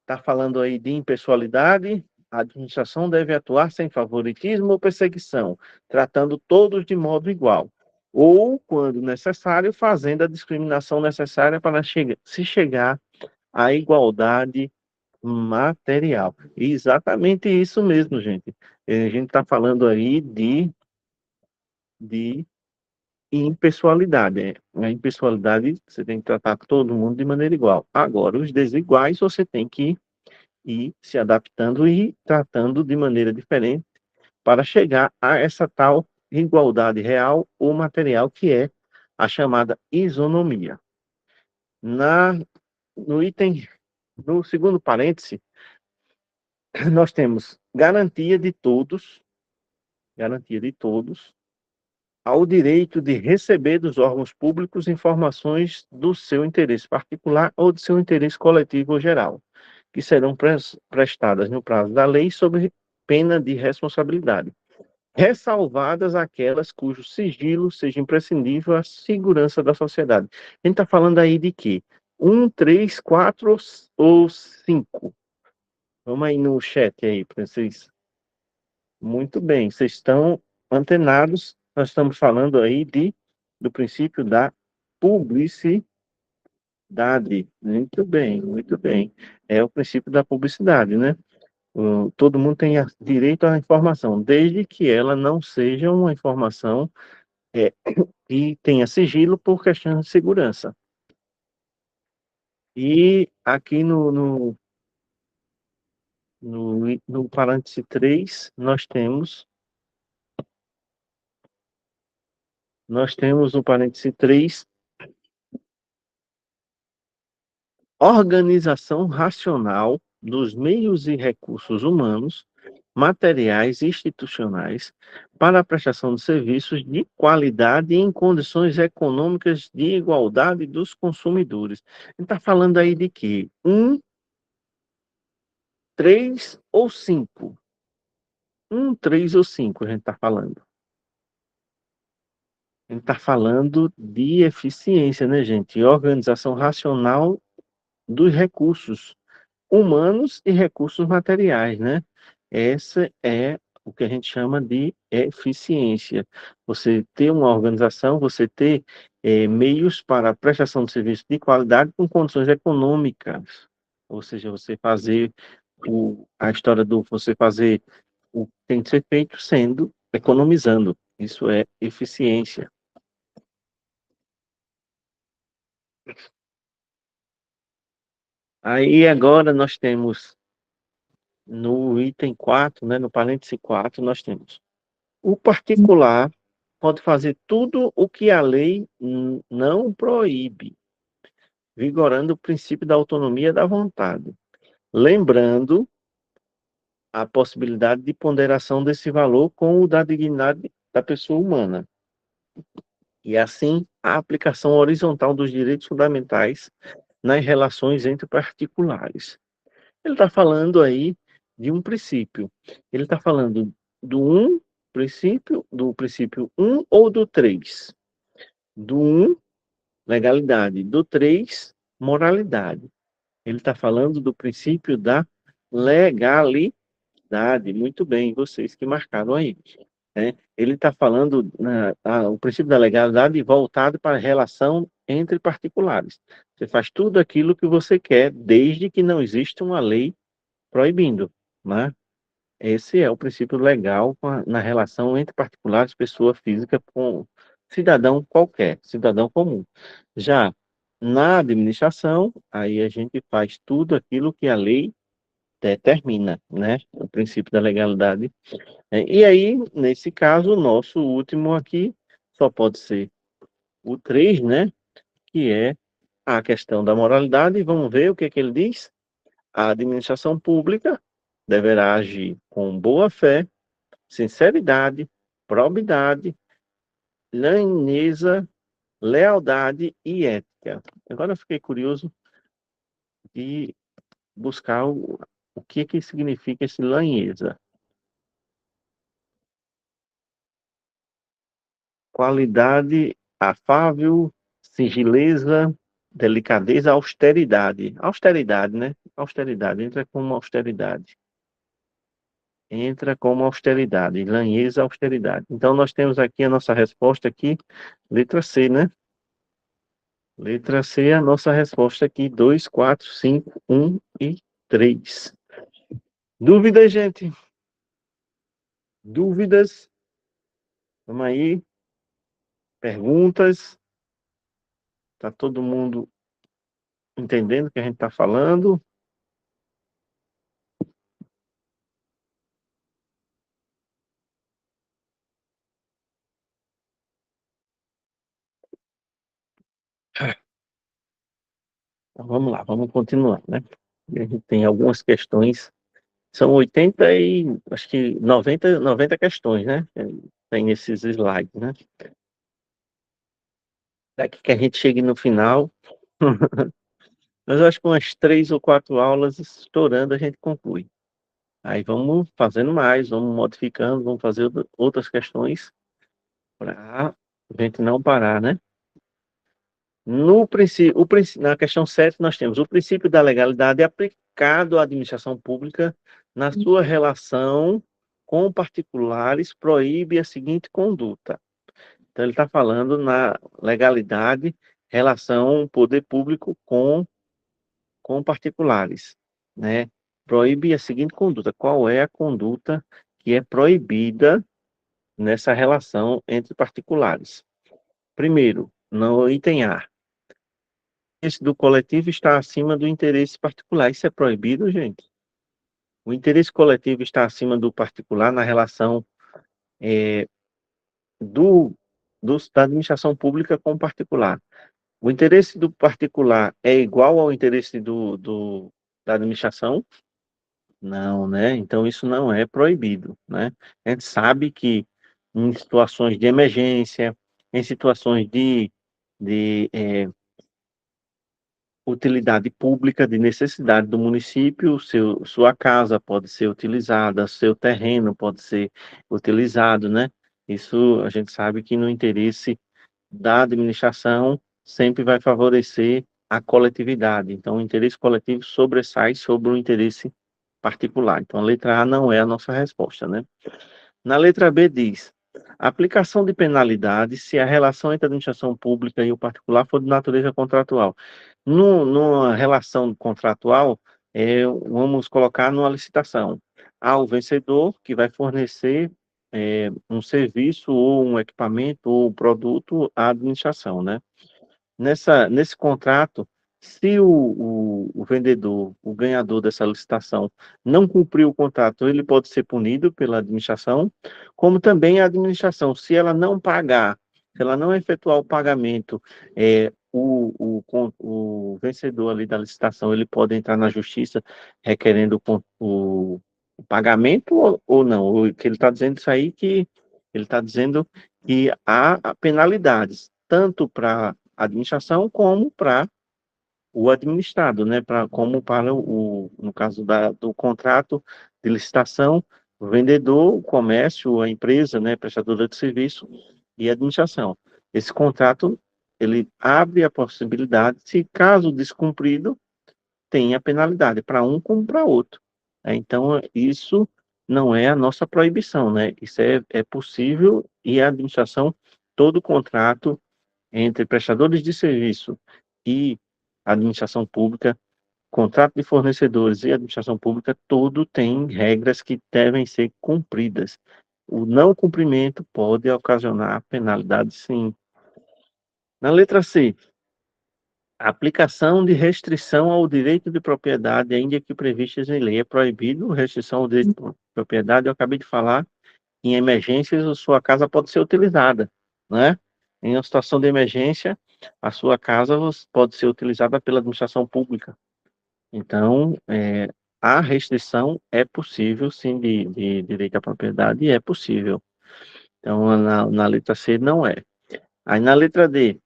Está falando aí de impessoalidade. A administração deve atuar sem favoritismo ou perseguição, tratando todos de modo igual. Ou, quando necessário, fazendo a discriminação necessária para se chegar à igualdade material. Exatamente isso mesmo, gente. A gente está falando aí de impessoalidade. A impessoalidade, você tem que tratar todo mundo de maneira igual. Agora, os desiguais, você tem que ir se adaptando e tratando de maneira diferente para chegar a essa tal igualdade real ou material, que é a chamada isonomia. Na, no item, no segundo parêntese, nós temos garantia de todos, ao direito de receber dos órgãos públicos informações do seu interesse particular ou do seu interesse coletivo ou geral, que serão prestadas no prazo da lei sob pena de responsabilidade, ressalvadas aquelas cujo sigilo seja imprescindível à segurança da sociedade. A gente está falando aí de quê? 1, 3, 4 ou 5? Vamos aí no chat aí, para vocês. Muito bem, vocês estão antenados. Nós estamos falando aí do princípio da publicidade. Muito bem, muito bem. É o princípio da publicidade, né? Todo mundo tem direito à informação, desde que ela não seja uma informação é, que tenha sigilo por questão de segurança. E aqui no parêntese 3, nós temos no parêntese 3 organização racional dos meios e recursos humanos, materiais e institucionais para a prestação de serviços de qualidade e em condições econômicas de igualdade dos consumidores. Ele está falando aí de quê? Um, três ou cinco? Um, três ou cinco, a gente está falando. A gente está falando de eficiência, né, gente? E organização racional dos recursos humanos e recursos materiais, né? Essa é o que a gente chama de eficiência. Você ter uma organização, você ter meios para a prestação de serviço de qualidade com condições econômicas. Ou seja, você fazer a história do você fazer o que tem que ser feito sendo economizando. Isso é eficiência. Aí agora nós temos no item 4, né, no parêntese 4, nós temos o particular pode fazer tudo o que a lei não proíbe, vigorando o princípio da autonomia da vontade. Lembrando a possibilidade de ponderação desse valor com o da dignidade da pessoa humana. E assim, a aplicação horizontal dos direitos fundamentais nas relações entre particulares. Ele está falando aí de um princípio. Ele está falando do do princípio um ou do 3. Do um, legalidade. Do 3, moralidade. Ele está falando do princípio da legalidade. Muito bem, vocês que marcaram aí. Né? Ele está falando o princípio da legalidade voltado para a relação entre particulares. Você faz tudo aquilo que você quer, desde que não exista uma lei proibindo, né? Esse é o princípio legal na relação entre particulares, pessoa física com cidadão qualquer, cidadão comum. Já na administração, aí a gente faz tudo aquilo que a lei determina, né? O princípio da legalidade. E aí, nesse caso, o nosso último aqui só pode ser o 3, né? Que é a questão da moralidade. Vamos ver o que é que ele diz. A administração pública deverá agir com boa fé, sinceridade, probidade, lhaneza, lealdade e ética. Agora eu fiquei curioso de buscar o que significa esse lhaneza. Qualidade afável, sigileza, delicadeza, austeridade. Austeridade, né? Austeridade, entra como austeridade. Entra como austeridade, lhaneza, austeridade. Então, nós temos aqui a nossa resposta aqui, letra C, né? Letra C, a nossa resposta aqui, 2, 4, 5, 1 e 3. Dúvidas, gente? Dúvidas? Vamos aí. Perguntas? Tá todo mundo entendendo o que a gente está falando? Então, vamos lá, vamos continuar, né? A gente tem algumas questões, são 80 e acho que 90 questões, né? Tem nesses slides, né? Daqui que a gente chegue no final, mas eu acho que umas 3 ou 4 aulas estourando a gente conclui. Aí vamos fazendo mais, vamos modificando, vamos fazer outras questões para a gente não parar, né? No princípio, na questão 7, nós temos o princípio da legalidade aplicado à administração pública na sua relação com particulares, proíbe a seguinte conduta. Então, ele está falando na legalidade, relação poder público com particulares, né? Proíbe a seguinte conduta. Qual é a conduta que é proibida nessa relação entre particulares? Primeiro, no item A, interesse do coletivo está acima do interesse particular. Isso é proibido, gente? O interesse coletivo está acima do particular na relação do, da administração pública com o particular. O interesse do particular é igual ao interesse da administração? Não, né? Então isso não é proibido, né? A gente sabe que em situações de emergência, em situações de utilidade pública, de necessidade do município, sua casa pode ser utilizada, seu terreno pode ser utilizado, né? Isso a gente sabe que no interesse da administração sempre vai favorecer a coletividade. Então, o interesse coletivo sobressai sobre o interesse particular. Então, a letra A não é a nossa resposta, né? Na letra B diz: aplicação de penalidades se a relação entre a administração pública e o particular for de natureza contratual. Numa relação contratual, vamos colocar numa licitação. Há o vencedor que vai fornecer um serviço ou um equipamento ou um produto à administração, né? Nesse contrato, se o vendedor, o ganhador dessa licitação, não cumprir o contrato, ele pode ser punido pela administração, como também a administração, se ela não pagar, se ela não efetuar o pagamento, o vencedor ali da licitação, ele pode entrar na justiça requerendo o pagamento ou não. O que ele está dizendo isso aí que ele está dizendo que há penalidades, tanto para a administração como para o administrado, né? Como para no caso do contrato de licitação, o vendedor, o comércio, a empresa, né? Prestadora de serviço e a administração. Esse contrato, ele abre a possibilidade, se caso descumprido, tem a penalidade para um como para outro. Então, isso não é a nossa proibição, né? Isso é possível e a administração, todo contrato entre prestadores de serviço e administração pública, contrato de fornecedores e administração pública, tudo tem regras que devem ser cumpridas. O não cumprimento pode ocasionar penalidade, sim. Na letra C, aplicação de restrição ao direito de propriedade, ainda que previstas em lei. É proibido restrição ao direito de propriedade. Eu acabei de falar, em emergências, a sua casa pode ser utilizada, né? Em uma situação de emergência, a sua casa pode ser utilizada pela administração pública. Então, a restrição é possível, sim, de direito à propriedade, é possível. Então, na letra C, não é. Aí, na letra D,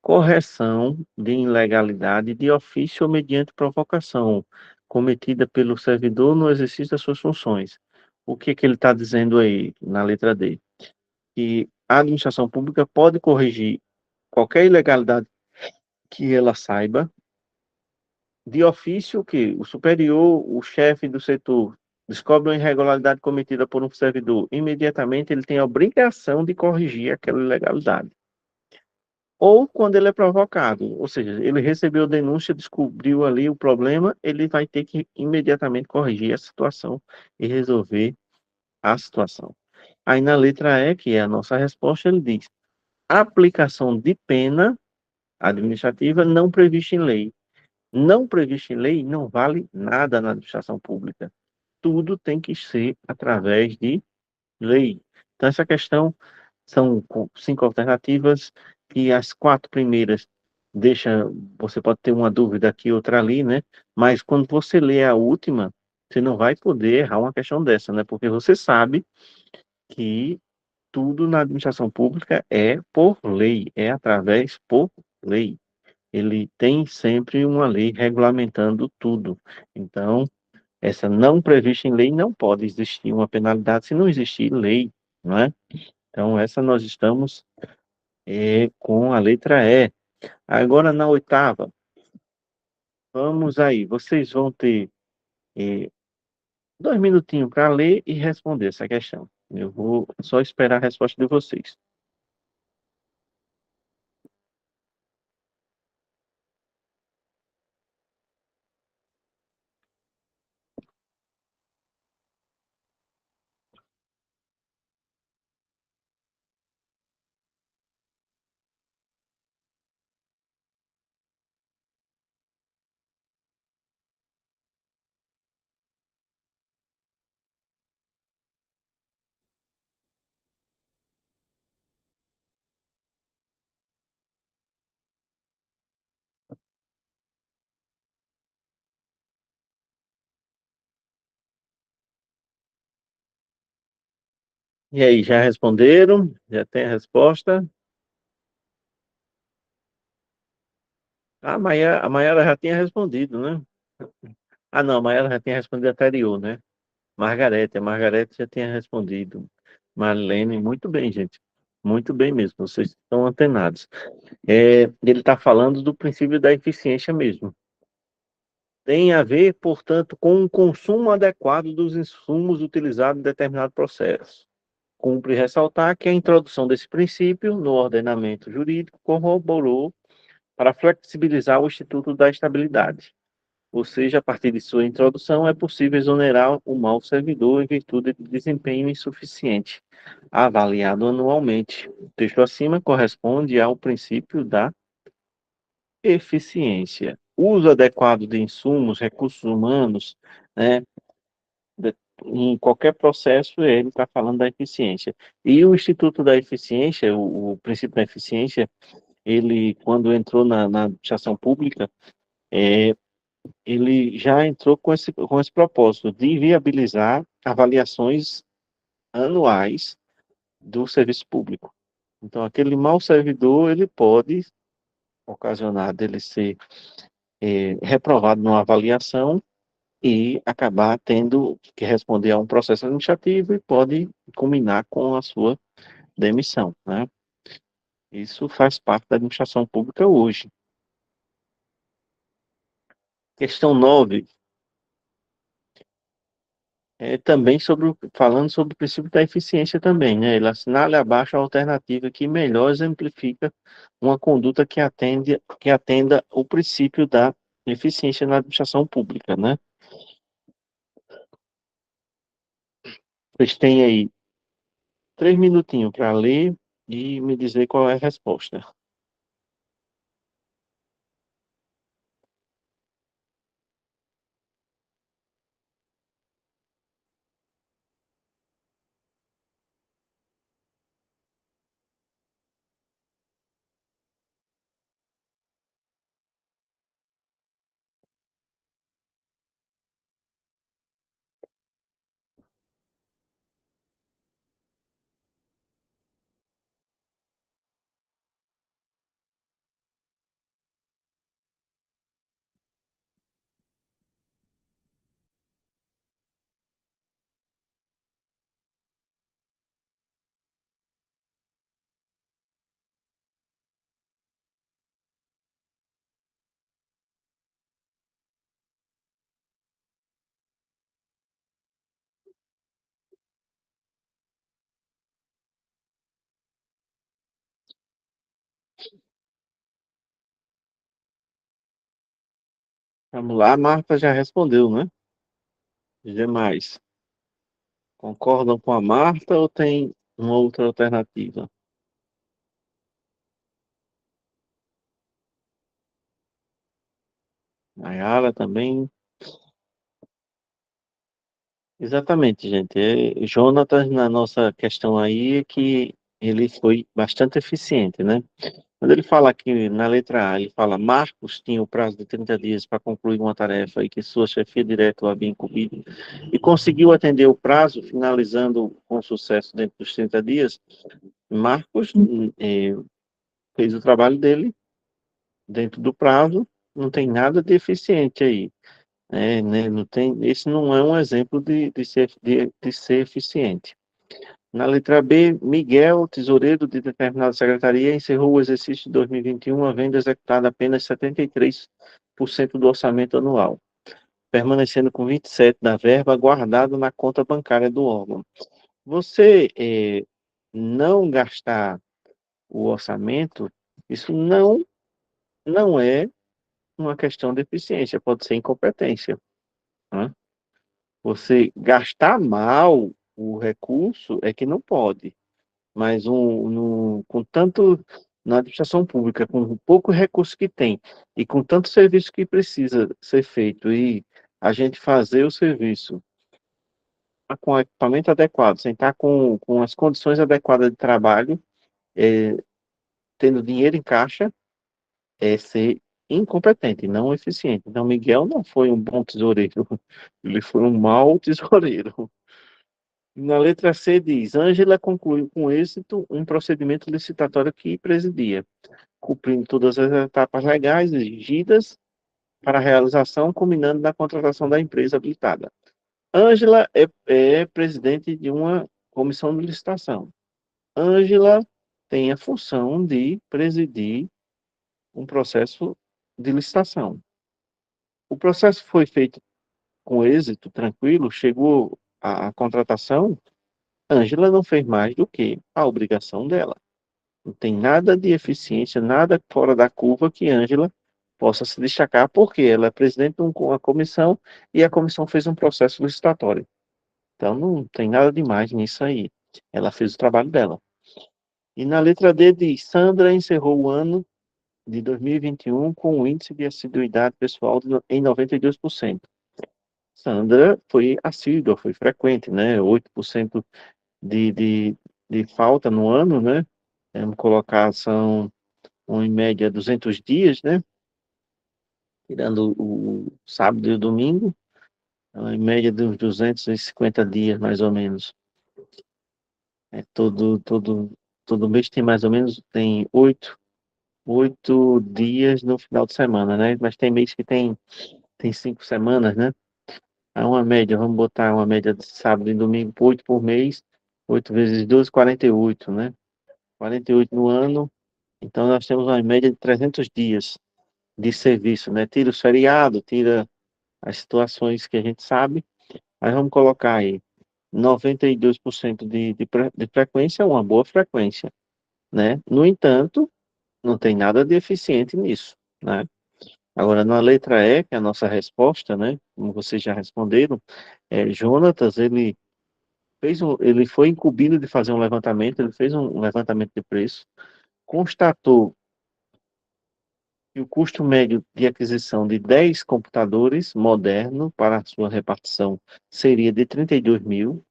correção de ilegalidade de ofício ou mediante provocação, cometida pelo servidor no exercício das suas funções. O que que ele está dizendo aí na letra D? Que a administração pública pode corrigir qualquer ilegalidade que ela saiba, de ofício que o superior, o chefe do setor, descobre uma irregularidade cometida por um servidor, imediatamente ele tem a obrigação de corrigir aquela ilegalidade. Ou quando ele é provocado, ou seja, ele recebeu denúncia, descobriu ali o problema, ele vai ter que imediatamente corrigir a situação e resolver a situação. Aí na letra E, que é a nossa resposta, ele diz: aplicação de pena administrativa não prevista em lei. Não prevista em lei não vale nada na administração pública. Tudo tem que ser através de lei. Então, essa questão são cinco alternativas e as quatro primeiras deixa, você pode ter uma dúvida aqui, outra ali, né? Mas quando você lê a última, você não vai poder errar uma questão dessa, né? Porque você sabe que tudo na administração pública é por lei, é através por lei. Ele tem sempre uma lei regulamentando tudo. Então, essa não prevista em lei não pode existir uma penalidade se não existir lei, não é? Então, essa nós estamos com a letra E. Agora, na oitava, vamos aí. Vocês vão ter eh, 2 minutinhos para ler e responder essa questão. Eu vou só esperar a resposta de vocês. E aí, já responderam? Já tem a resposta? A Mayara já tinha respondido, né? Ah, não, a Mayara já tinha respondido anterior, né? Margarete, a Margarete já tinha respondido. Marlene, muito bem, gente. Muito bem mesmo, vocês estão antenados. Ele está falando do princípio da eficiência mesmo. Tem a ver, portanto, com o consumo adequado dos insumos utilizados em determinado processo. Cumpre ressaltar que a introdução desse princípio no ordenamento jurídico corroborou para flexibilizar o Instituto da Estabilidade. Ou seja, a partir de sua introdução, é possível exonerar o mau servidor em virtude de desempenho insuficiente, avaliado anualmente. O texto acima corresponde ao princípio da eficiência. Uso adequado de insumos, recursos humanos, né, em qualquer processo, ele está falando da eficiência. E o Instituto da Eficiência, o princípio da eficiência, ele, quando entrou na administração pública, é, ele já entrou com esse propósito de viabilizar avaliações anuais do serviço público. Então, aquele mau servidor, ele pode ocasionar dele ser reprovado numa avaliação e acabar tendo que responder a um processo administrativo e pode culminar com a sua demissão, né? Isso faz parte da administração pública hoje. Questão 9 também falando sobre o princípio da eficiência também, né? Ele assinala abaixo a alternativa que melhor exemplifica uma conduta que atenda o princípio da eficiência na administração pública, né? Vocês têm aí 3 minutinhos para ler e me dizer qual é a resposta. Vamos lá, a Marta já respondeu, né? Os demais. Concordam com a Marta ou tem uma outra alternativa? Nayara também. Exatamente, gente. Jonatas, na nossa questão aí, é que ele foi bastante eficiente, né? Quando ele fala aqui na letra A, ele fala: Marcos tinha o prazo de 30 dias para concluir uma tarefa e que sua chefia direta o havia incumbido e conseguiu atender o prazo, finalizando com sucesso dentro dos 30 dias. Marcos fez o trabalho dele dentro do prazo, não tem nada de eficiente aí. Né? Não tem, esse não é um exemplo de ser eficiente. Na letra B, Miguel, tesoureiro de determinada secretaria, encerrou o exercício de 2021 havendo executado apenas 73% do orçamento anual, permanecendo com 27% da verba guardada na conta bancária do órgão. Você não gastar o orçamento, isso não é uma questão de eficiência, pode ser incompetência, né? Você gastar mal o recurso é que não pode. Mas com tanto na administração pública, com o pouco recurso que tem e com tanto serviço que precisa ser feito e a gente fazer o serviço com o equipamento adequado, sem estar com as condições adequadas de trabalho, é, tendo dinheiro em caixa, é ser incompetente, não eficiente. Então, Miguel não foi um bom tesoureiro, ele foi um mau tesoureiro. Na letra C diz: Ângela concluiu com êxito um procedimento licitatório que presidia, cumprindo todas as etapas legais exigidas para a realização, culminando na contratação da empresa habilitada. Ângela é presidente de uma comissão de licitação. Ângela tem a função de presidir um processo de licitação. O processo foi feito com êxito, tranquilo, chegou à contratação. Ângela não fez mais do que a obrigação dela. Não tem nada de eficiência, nada fora da curva que Ângela possa se destacar, porque ela é presidente de uma comissão e a comissão fez um processo licitatório. Então não tem nada demais nisso aí. Ela fez o trabalho dela. E na letra D diz: Sandra encerrou o ano de 2021 com um índice de assiduidade pessoal em 92%. Sandra foi assídua, foi frequente, né? 8% de, de, de falta no ano, né? Vamos colocar, são em média 200 dias, né? Tirando o sábado e o domingo, em média de uns 250 dias, mais ou menos. Todo mês tem mais ou menos, tem 8 dias no final de semana, né? Mas tem mês que tem 5 semanas, né? Aí uma média, vamos botar uma média de sábado e domingo, 8 por mês, 8 vezes 12, 48, né? 48 no ano, então nós temos uma média de 300 dias de serviço, né? Tira os feriados, tira as situações que a gente sabe, aí vamos colocar aí 92% de frequência é uma boa frequência, né? No entanto, não tem nada de eficiente nisso, né? Agora, na letra E, que é a nossa resposta, né? Como vocês já responderam, Jonatas, ele foi incumbido de fazer um levantamento, ele fez um levantamento de preço, constatou que o custo médio de aquisição de 10 computadores modernos para a sua repartição seria de 32 mil.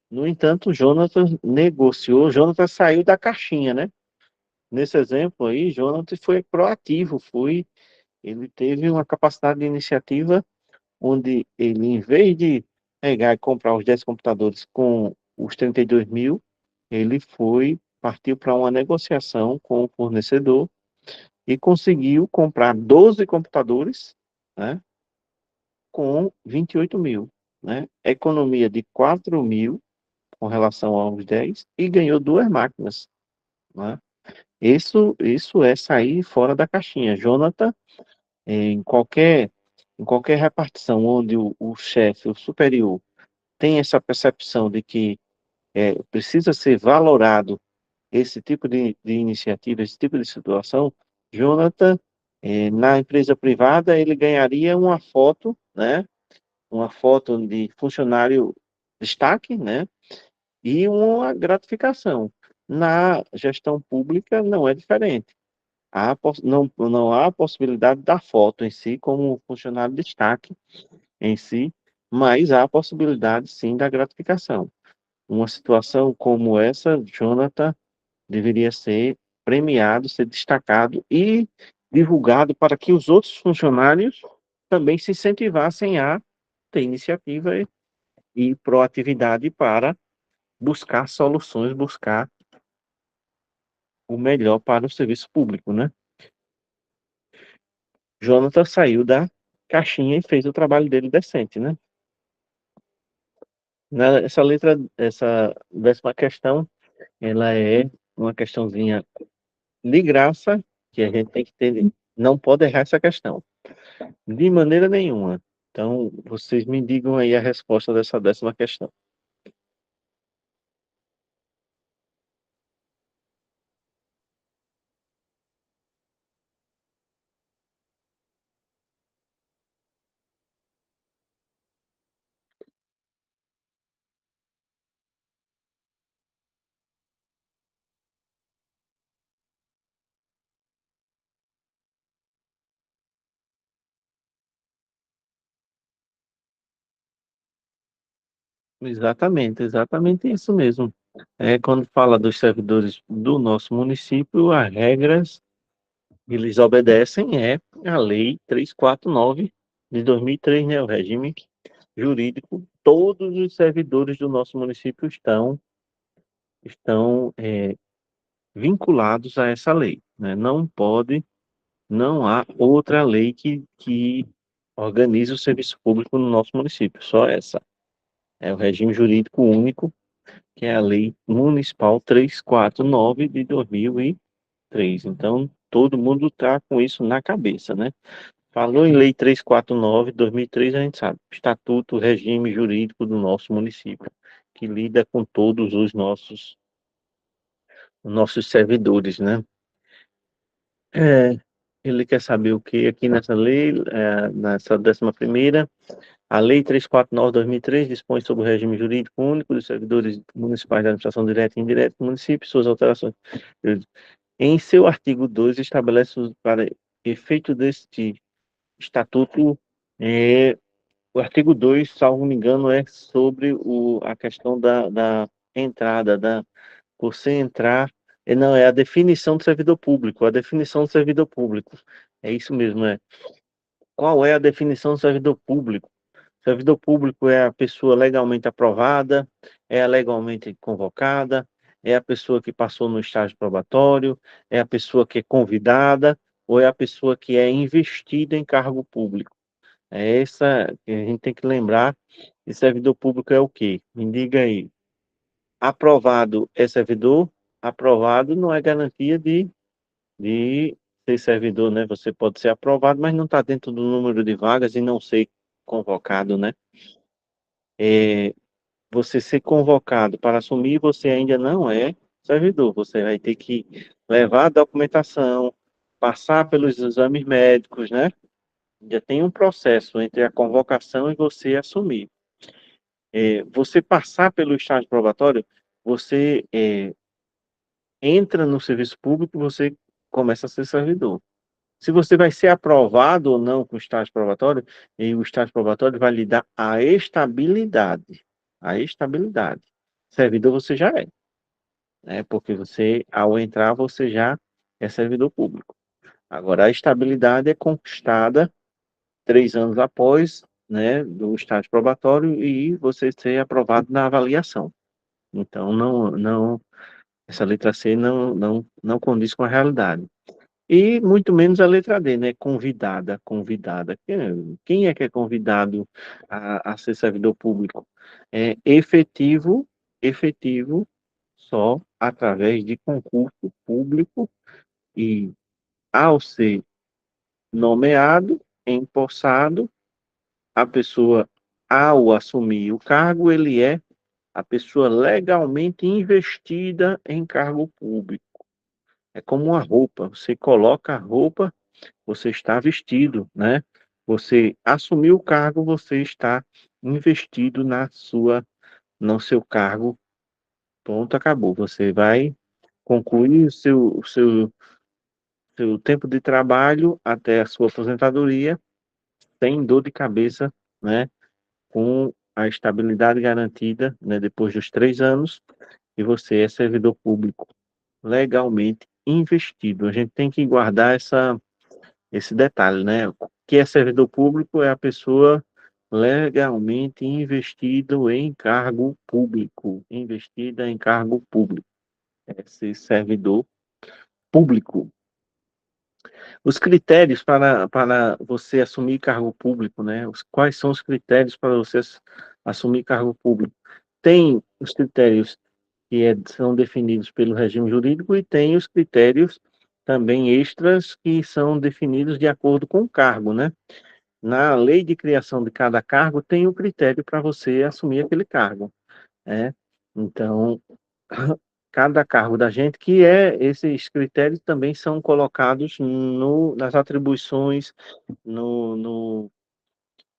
No entanto, Jonathan negociou, Jonathan saiu da caixinha, né? Nesse exemplo aí, Jonathan foi proativo, ele teve uma capacidade de iniciativa onde ele, em vez de pegar e comprar os 10 computadores com os 32 mil, ele partiu para uma negociação com o fornecedor e conseguiu comprar 12 computadores, né, com 28 mil, né? Economia de 4 mil com relação aos 10 e ganhou 2 máquinas, né? Isso é sair fora da caixinha. Jonathan, em qualquer repartição onde o chefe, o superior, tem essa percepção de que precisa ser valorado esse tipo de iniciativa, esse tipo de situação, Jonathan, na empresa privada, ele ganharia uma foto, né? Uma foto de funcionário destaque, né? E uma gratificação. Na gestão pública não é diferente. Não há possibilidade da foto em si como funcionário destaque em si, mas há a possibilidade sim da gratificação. Uma situação como essa, Jonathan, deveria ser premiado, ser destacado e divulgado para que os outros funcionários também se incentivassem a ter iniciativa e proatividade para buscar soluções, buscar o melhor para o serviço público, né? Jonathan saiu da caixinha e fez o trabalho dele decente, né? Essa 10ª questão, ela é uma questãozinha de graça que a gente tem que ter, não pode errar essa questão, de maneira nenhuma. Então, vocês me digam aí a resposta dessa 10ª questão. Exatamente isso mesmo. Quando fala dos servidores do nosso município, as regras eles obedecem a Lei 349 de 2003, né, o regime jurídico todos os servidores do nosso município estão vinculados a essa lei, né? Não há outra lei que organize o serviço público no nosso município, só essa. É o regime jurídico único, que é a Lei Municipal 349 de 2003. Então, todo mundo está com isso na cabeça, né? Falou em Lei 349 de 2003, a gente sabe. Estatuto, regime jurídico do nosso município, que lida com todos os nossos servidores, né? É, ele quer saber o que aqui nessa lei, nessa 11ª, a Lei 349 de 2003 dispõe sobre o regime jurídico único dos servidores municipais da administração direta e indireta do município, suas alterações. Em seu artigo 2, estabelece para efeito deste estatuto, o artigo 2, salvo me engano, é sobre a questão da entrada, você entrar, não, é a definição do servidor público, a definição do servidor público. É isso mesmo, é. Qual é a definição do servidor público? Servidor público é a pessoa legalmente aprovada, é a legalmente convocada, é a pessoa que passou no estágio probatório, é a pessoa que é convidada ou é a pessoa que é investida em cargo público. É essa que a gente tem que lembrar. E servidor público é o quê? Me diga aí. Aprovado é servidor, aprovado não é garantia de ser servidor, né? Você pode ser aprovado, mas não está dentro do número de vagas e não ser convocado, né? Você ser convocado para assumir, você ainda não é servidor. Você vai ter que levar a documentação, passar pelos exames médicos, né? Já tem um processo entre a convocação e você assumir. Você passar pelo estágio probatório, você entra no serviço público e você começa a ser servidor. Se você vai ser aprovado ou não com o estágio probatório, e o estágio probatório vai lhe dar a estabilidade. A estabilidade. Servidor você já é, né? Porque você, ao entrar, você já é servidor público. Agora, a estabilidade é conquistada 3 anos após, né, do estágio probatório e você ser aprovado na avaliação. Então, essa letra C não condiz com a realidade. E muito menos a letra D, né? Convidada, convidada. Quem é que é convidado a ser servidor público? É efetivo só através de concurso público e ao ser nomeado, empossado, a pessoa, ao assumir o cargo, ele é a pessoa legalmente investida em cargo público. É como uma roupa, você coloca a roupa, você está vestido, né? Você assumiu o cargo, você está investido no seu cargo. Pronto, acabou. Você vai concluir o seu tempo de trabalho até a sua aposentadoria sem dor de cabeça, né? Com a estabilidade garantida, né? Depois dos 3 anos, e você é servidor público legalmente investido. A gente tem que guardar esse detalhe, né? O que é servidor público é a pessoa legalmente investido em cargo público, investida em cargo público, é ser servidor público. Os critérios para você assumir cargo público, né? Quais são os critérios para você assumir cargo público? Tem os critérios que são definidos pelo regime jurídico e tem os critérios também extras que são definidos de acordo com o cargo, né? Na lei de criação de cada cargo tem um critério para você assumir aquele cargo, né? Então, cada cargo da gente, esses critérios também são colocados nas atribuições, no, no,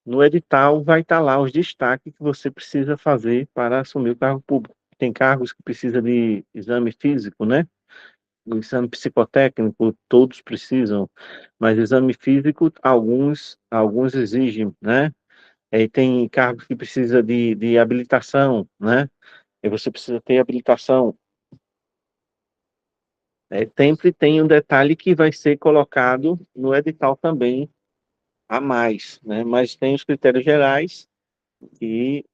no edital, vai estar lá os destaques que você precisa fazer para assumir o cargo público. Tem cargos que precisam de exame físico, né? O exame psicotécnico, todos precisam, mas exame físico, alguns exigem, né? Tem cargos que precisa de habilitação, né? E você precisa ter habilitação. Sempre tem um detalhe que vai ser colocado no edital também a mais, né? Mas tem os critérios gerais e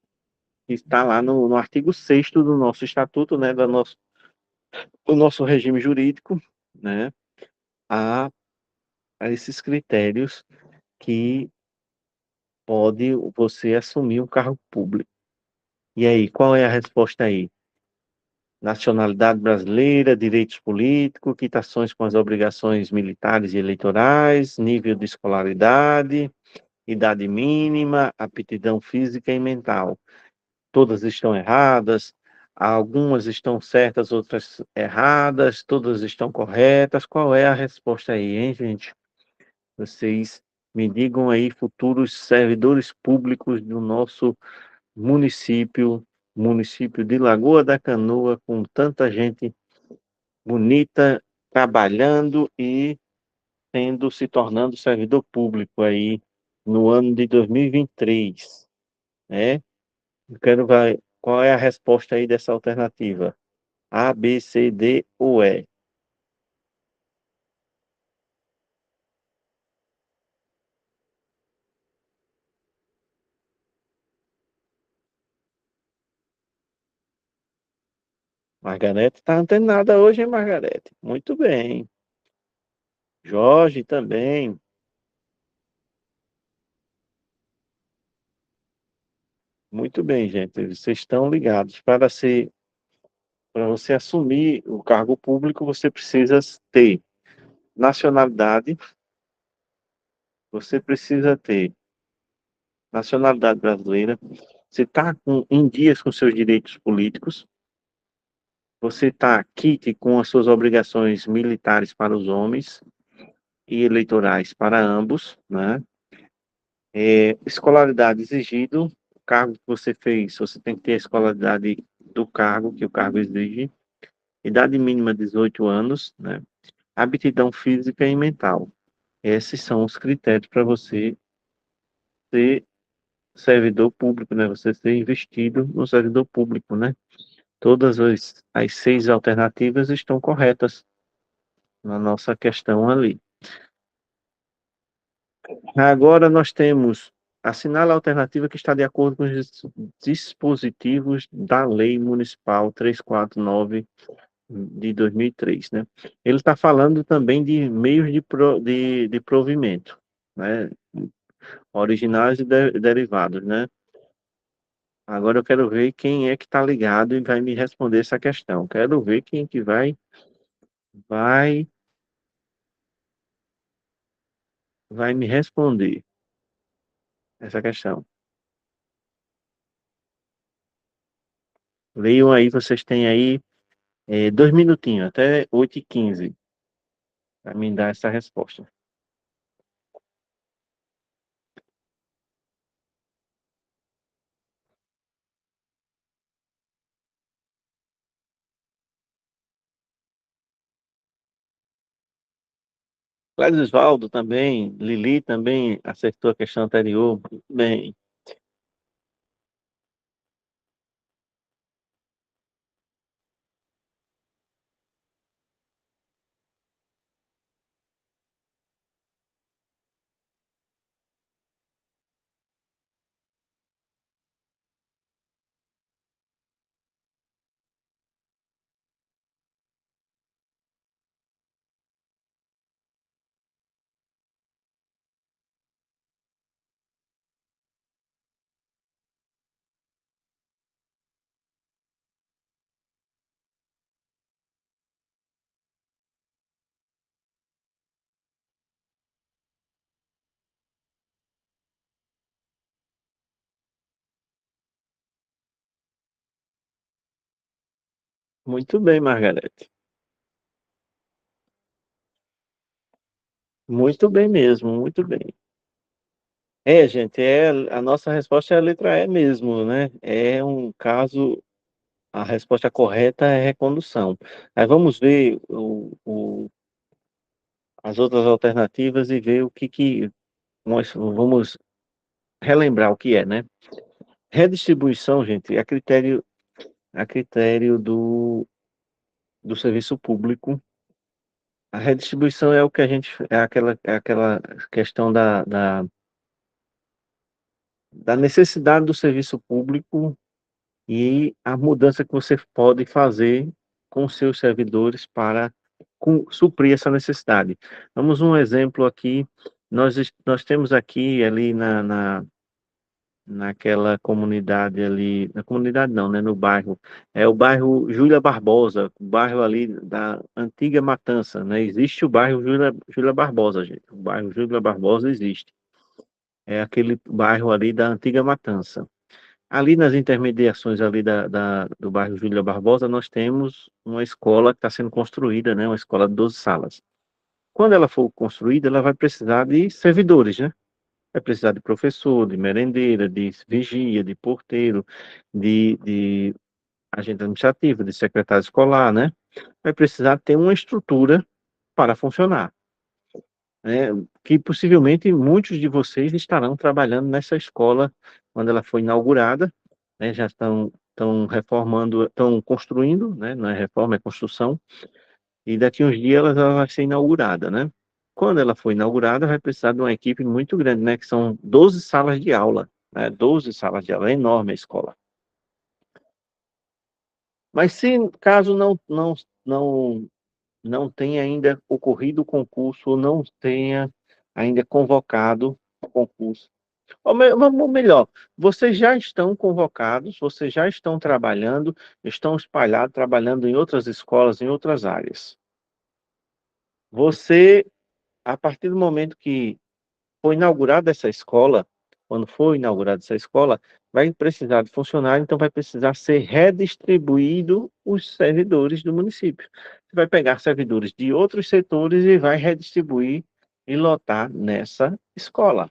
que está lá no artigo 6º do nosso estatuto, né, do nosso regime jurídico, né, a, a esses critérios que pode você assumir um cargo público. E aí, qual é a resposta aí? Nacionalidade brasileira, direitos políticos, quitações com as obrigações militares e eleitorais, nível de escolaridade, idade mínima, aptidão física e mental. Todas estão erradas, algumas estão certas, outras erradas, todas estão corretas. Qual é a resposta aí, hein, gente? Vocês me digam aí, futuros servidores públicos do nosso município, município de Lagoa da Canoa, com tanta gente bonita trabalhando e se tornando servidor público aí no ano de 2023, né? Eu quero ver qual é a resposta aí dessa alternativa. A, B, C, D ou E? Margarete está antenada hoje, hein, Margarete? Muito bem. Jorge também. Muito bem, gente. Vocês estão ligados. Para você assumir o cargo público, você precisa ter nacionalidade, você precisa ter nacionalidade brasileira, você está em dias com seus direitos políticos, você está quite com as suas obrigações militares para os homens e eleitorais para ambos, né? Escolaridade exigido, o cargo que você fez, você tem que ter a escolaridade do cargo, que o cargo exige, idade mínima 18 anos, né? Aptidão física e mental. Esses são os critérios para você ser servidor público, né? Você ser investido no servidor público, né? Todas as 6 alternativas estão corretas na nossa questão ali. Agora nós temos assinale a alternativa que está de acordo com os dispositivos da Lei Municipal 349 de 2003, né? Ele está falando também de meios de provimento, né? Originais e derivados, né? Agora eu quero ver quem é que está ligado e vai me responder essa questão. Quero ver quem é que vai, vai me responder essa questão. Leiam aí, vocês têm aí 2 minutinhos, até 8h15, para me dar essa resposta. Clédisvaldo também, Lili também acertou a questão anterior. Muito bem, muito bem, Margarete. Muito bem mesmo, muito bem. Gente, a nossa resposta é a letra E mesmo, né? É um caso, a resposta correta é recondução. Aí vamos ver as outras alternativas e ver o que nós vamos relembrar o que é, né? Redistribuição, gente, a critério do serviço público. A redistribuição é o que a gente, é aquela questão da necessidade do serviço público e a mudança que você pode fazer com seus servidores para suprir essa necessidade. Vamos um exemplo aqui, nós temos aqui ali naquela comunidade ali, na comunidade não, né, no bairro, é o bairro Júlia Barbosa, o bairro ali da antiga Matança, né, existe o bairro Júlia Barbosa, gente, o bairro Júlia Barbosa existe, é aquele bairro ali da antiga Matança. Ali nas intermediações ali do bairro Júlia Barbosa, nós temos uma escola que está sendo construída, né, uma escola de 12 salas. Quando ela for construída, ela vai precisar de servidores, né? Vai precisar de professor, de merendeira, de vigia, de porteiro, de agente administrativo, de secretário escolar, né? Vai precisar ter uma estrutura para funcionar, né? Que possivelmente muitos de vocês estarão trabalhando nessa escola quando ela for inaugurada, né? Já estão reformando, estão construindo, né? Não é reforma, é construção, e daqui uns dias ela vai ser inaugurada, né? Quando ela for inaugurada, vai precisar de uma equipe muito grande, né? Que são 12 salas de aula, né? 12 salas de aula, é enorme a escola. Mas se caso não tenha ainda ocorrido o concurso, ou não tenha ainda convocado o concurso, ou melhor, vocês já estão convocados, vocês já estão trabalhando, estão espalhados, trabalhando em outras escolas, em outras áreas. Você, a partir do momento que foi inaugurada essa escola, quando for inaugurada essa escola, vai precisar de funcionário, então vai precisar ser redistribuído os servidores do município. Você vai pegar servidores de outros setores e vai redistribuir e lotar nessa escola.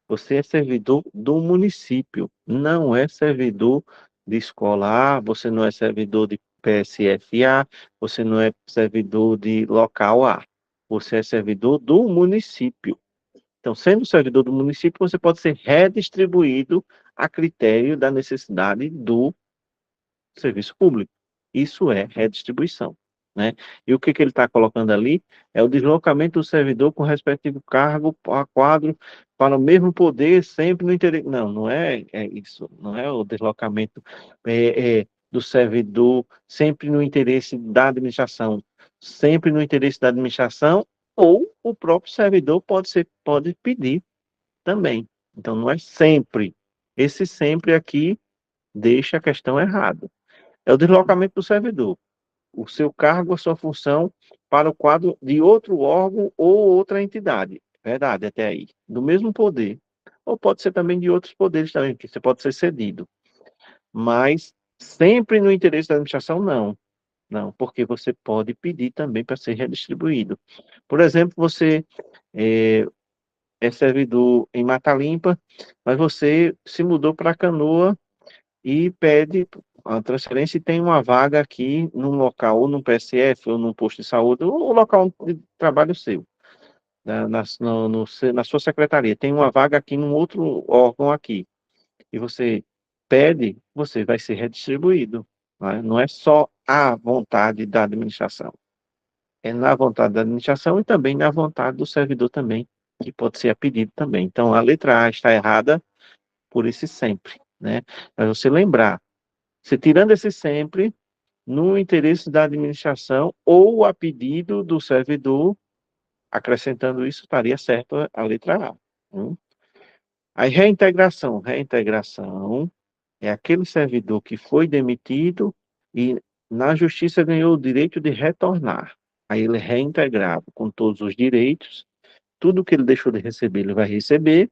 Você é servidor do município, não é servidor de escola A, você não é servidor de PSFA, você não é servidor de local A. Você é servidor do município. Então, sendo servidor do município, você pode ser redistribuído a critério da necessidade do serviço público. Isso é redistribuição, né? E o que ele está colocando ali é o deslocamento do servidor com o respectivo cargo a quadro para o mesmo poder, sempre no interesse. Não, não é isso. Não é o deslocamento do servidor sempre no interesse da administração, sempre no interesse da administração, ou o próprio servidor pode pedir também. Então, não é sempre. Esse sempre aqui deixa a questão errada. É o deslocamento do servidor, o seu cargo, a sua função para o quadro de outro órgão ou outra entidade. Verdade, até aí. Do mesmo poder. Ou pode ser também de outros poderes também, que você pode ser cedido. Mas sempre no interesse da administração, não. Não, porque você pode pedir também para ser redistribuído. Por exemplo, você é, é servidor em Mata Limpa, mas você se mudou para Canoa e pede a transferência e tem uma vaga aqui num local, ou num PSF, ou num posto de saúde, ou local de trabalho seu, na sua secretaria. Tem uma vaga aqui num outro órgão aqui, e você pede, você vai ser redistribuído. Né? Não é só a vontade da administração, é na vontade da administração e também na vontade do servidor também, que pode ser a pedido também. Então, a letra A está errada por esse sempre, né? Mas você lembrar, você tirando esse sempre, no interesse da administração ou a pedido do servidor, acrescentando isso, estaria certo a letra A. Hum? Aí, reintegração é aquele servidor que foi demitido e na justiça ganhou o direito de retornar. Aí ele é reintegrado com todos os direitos, tudo que ele deixou de receber, ele vai receber,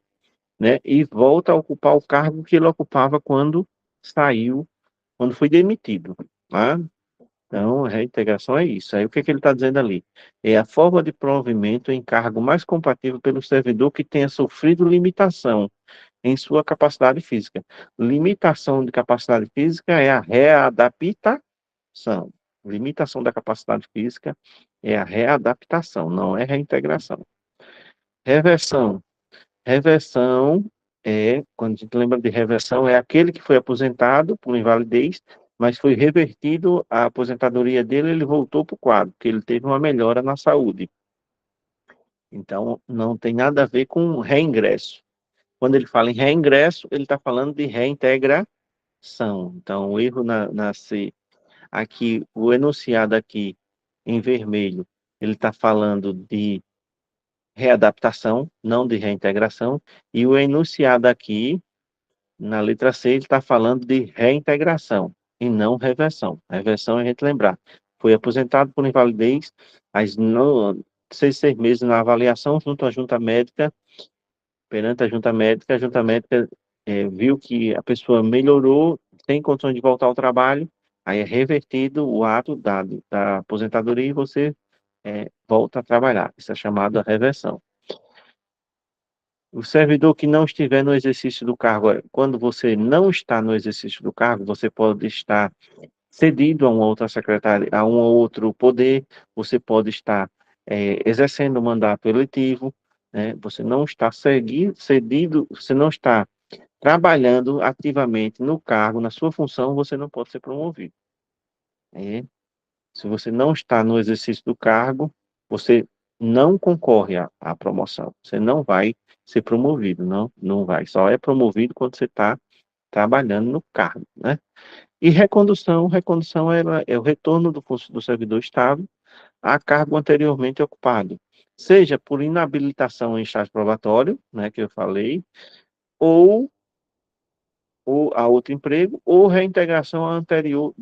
né? E volta a ocupar o cargo que ele ocupava quando saiu, quando foi demitido. Tá? Então, a reintegração é isso. Aí o que ele está dizendo ali? É a forma de provimento em cargo mais compatível pelo servidor que tenha sofrido limitação em sua capacidade física. Limitação de capacidade física é a readaptação. Limitação da capacidade física é a readaptação, não é reintegração. Reversão. Reversão quando a gente lembra de reversão, é aquele que foi aposentado por invalidez, mas foi revertido a aposentadoria dele, ele voltou para o quadro, porque ele teve uma melhora na saúde. Então, não tem nada a ver com reingresso. Quando ele fala em reingresso, ele está falando de reintegração. são. Então, o erro na C, aqui, o enunciado aqui em vermelho, ele está falando de readaptação, não de reintegração, e o enunciado aqui, na letra C, ele está falando de reintegração e não reversão. Reversão, é a gente lembrar, foi aposentado por invalidez, mas não, 6 meses na avaliação junto à junta médica, perante a junta médica viu que a pessoa melhorou, tem condições de voltar ao trabalho, aí é revertido o ato da aposentadoria e você volta a trabalhar. Isso é chamado a reversão. O servidor que não estiver no exercício do cargo, quando você não está no exercício do cargo, você pode estar cedido a uma outra secretária, a um outro poder, você pode estar exercendo o mandato eletivo, né? Você não está cedido, você não está trabalhando ativamente no cargo, na sua função, você não pode ser promovido. Né? Se você não está no exercício do cargo, você não concorre à promoção. Você não vai ser promovido, não vai. Só é promovido quando você está trabalhando no cargo, né? E recondução é o retorno do servidor estável a cargo anteriormente ocupado, seja por inabilitação em estágio probatório, né, que eu falei, ou a outro emprego, ou reintegração anterior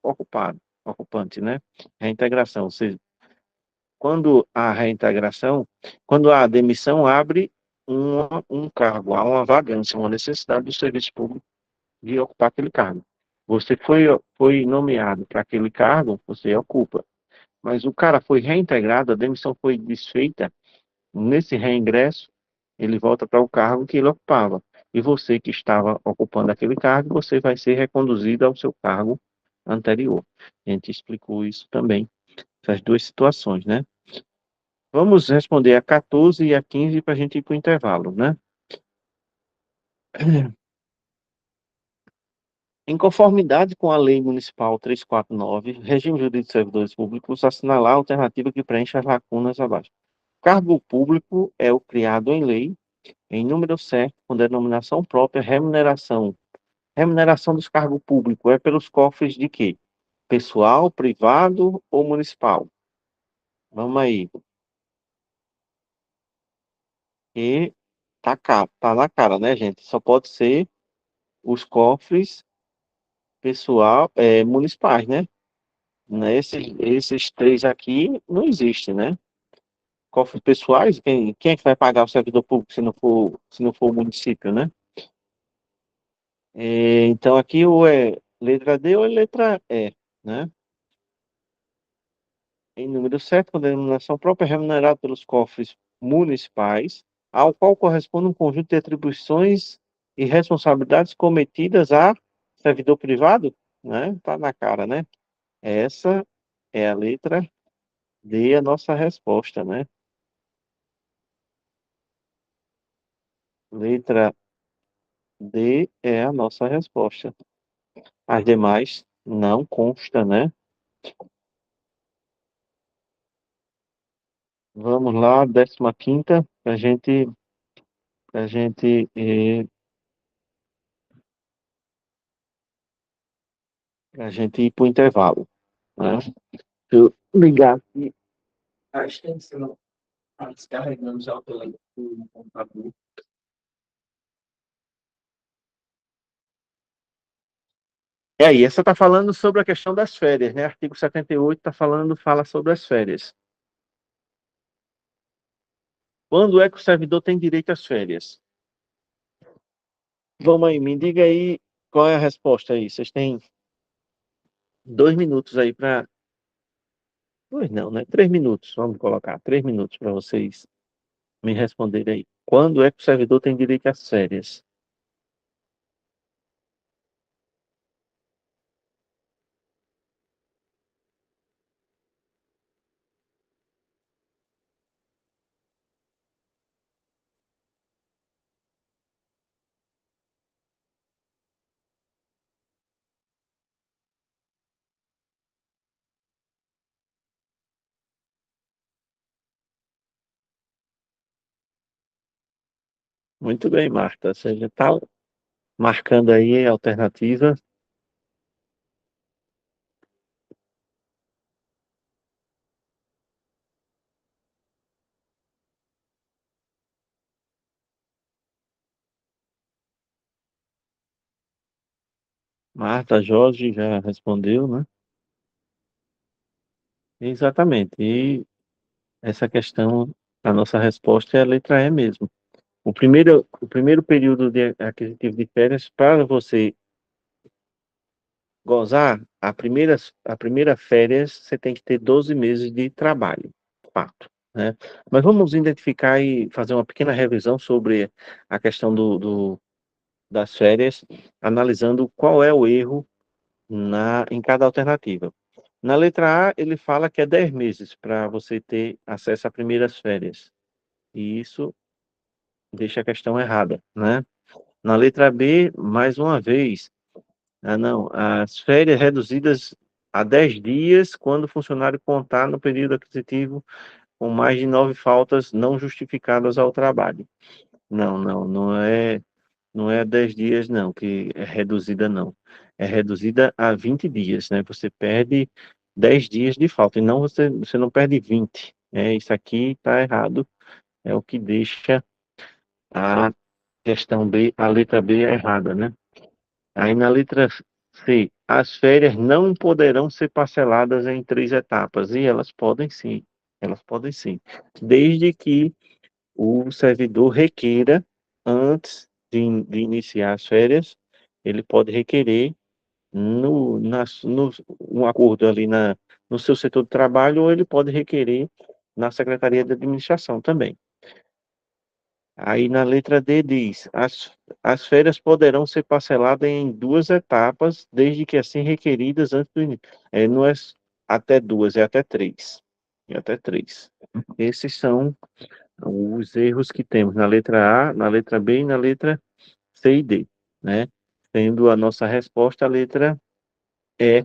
ocupado, ocupante, né? Reintegração, ou seja, quando a reintegração, quando a demissão abre um cargo, há uma vacância, uma necessidade do serviço público de ocupar aquele cargo. Você foi nomeado para aquele cargo, você ocupa. Mas o cara foi reintegrado, a demissão foi desfeita, nesse reingresso, ele volta para o cargo que ele ocupava. E você que estava ocupando aquele cargo, você vai ser reconduzido ao seu cargo anterior. A gente explicou isso também, essas duas situações, né? Vamos responder a 14 e a 15 para a gente ir para o intervalo, né? Em conformidade com a Lei Municipal 349, Regime Jurídico de Servidores Públicos, assinalar a alternativa que preenche as lacunas abaixo. Cargo público é o criado em lei, em número certo, com denominação própria, remuneração. Remuneração dos cargos públicos é pelos cofres de quê? Pessoal, privado ou municipal? Vamos aí. E tá na cara, né, gente? Só pode ser os cofres pessoal, municipais, né? Esses três aqui não existem, né? Cofres pessoais, quem é que vai pagar o servidor público se não for o município, né? Então aqui ou é letra D ou é letra E, né? Em número certo, com denominação própria, é remunerado pelos cofres municipais, ao qual corresponde um conjunto de atribuições e responsabilidades cometidas a servidor privado, né? Tá na cara, né? Essa é a letra D, a nossa resposta, né? Letra D é a nossa resposta. As demais não consta, né? Vamos lá, 15ª, pra gente ir para o intervalo, né? Deixa eu ligar aqui a extensão, tá descarregando já o computador. E aí, essa está falando sobre a questão das férias, né? Artigo 78 fala sobre as férias. Quando é que o servidor tem direito às férias? Vamos aí, me diga aí qual é a resposta aí. Vocês têm 2 minutos aí para. Dois não, né? 3 minutos, vamos colocar. 3 minutos para vocês me responderem aí. Quando é que o servidor tem direito às férias? Muito bem, Marta. Você já está marcando aí a alternativa. Marta, Jorge já respondeu, né? Exatamente. E essa questão, a nossa resposta é a letra E mesmo. O primeiro período de aquisitivo de férias, para você gozar, a primeira férias, você tem que ter 12 meses de trabalho, fato, né? Mas vamos identificar e fazer uma pequena revisão sobre a questão das férias, analisando qual é o erro em cada alternativa. Na letra A, ele fala que é 10 meses para você ter acesso às primeiras férias. E isso deixa a questão errada, né? Na letra B, mais uma vez, não, as férias reduzidas a 10 dias quando o funcionário contar no período aquisitivo com mais de 9 faltas não justificadas ao trabalho. Não, não, não é 10 dias não, que é reduzida não. É reduzida a 20 dias, né? Você perde 10 dias de falta, e não você não perde 20. Isso aqui está errado, é o que deixa a questão B, a letra B errada, né? Aí na letra C, as férias não poderão ser parceladas em 3 etapas, e elas podem sim, desde que o servidor requeira, antes de iniciar as férias, ele pode requerer um acordo ali no seu setor de trabalho, ou ele pode requerer na Secretaria de Administração também. Aí na letra D diz: as férias poderão ser parceladas em 2 etapas, desde que assim requeridas antes do início. Não é até duas, é até três. É até três. Esses são os erros que temos na letra A, na letra B e na letra C e D, né? Sendo a nossa resposta a letra E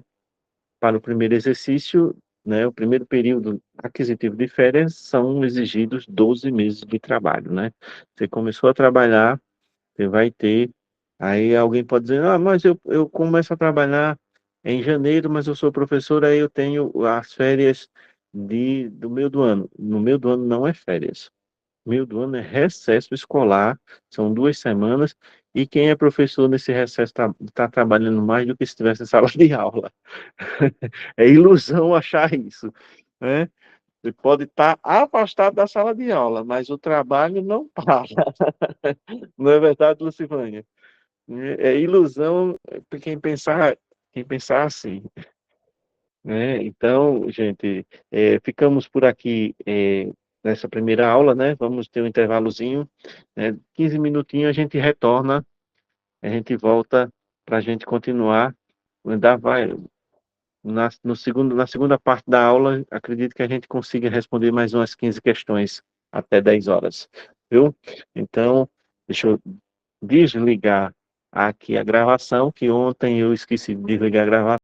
para o primeiro exercício, né? O primeiro período aquisitivo de férias são exigidos 12 meses de trabalho, né? Você começou a trabalhar, você vai ter. Aí alguém pode dizer: ah, mas eu começo a trabalhar em janeiro, mas eu sou professor, aí eu tenho as férias do meio do ano. No meio do ano não é férias. Meio do ano é recesso escolar, são 2 semanas, e quem é professor nesse recesso está trabalhando mais do que se estivesse em sala de aula. É ilusão achar isso, né? Você pode estar afastado da sala de aula, mas o trabalho não para. Não é verdade, Lucivânia? É ilusão para quem pensar assim, né? Então, gente, ficamos por aqui, nessa primeira aula, né? Vamos ter um intervalozinho, né? 15 minutinhos a gente retorna, a gente volta para a gente continuar. Vai, na segunda parte da aula, acredito que a gente consiga responder mais umas 15 questões até 10 horas, viu? Então, deixa eu desligar aqui a gravação, que ontem eu esqueci de desligar a gravação.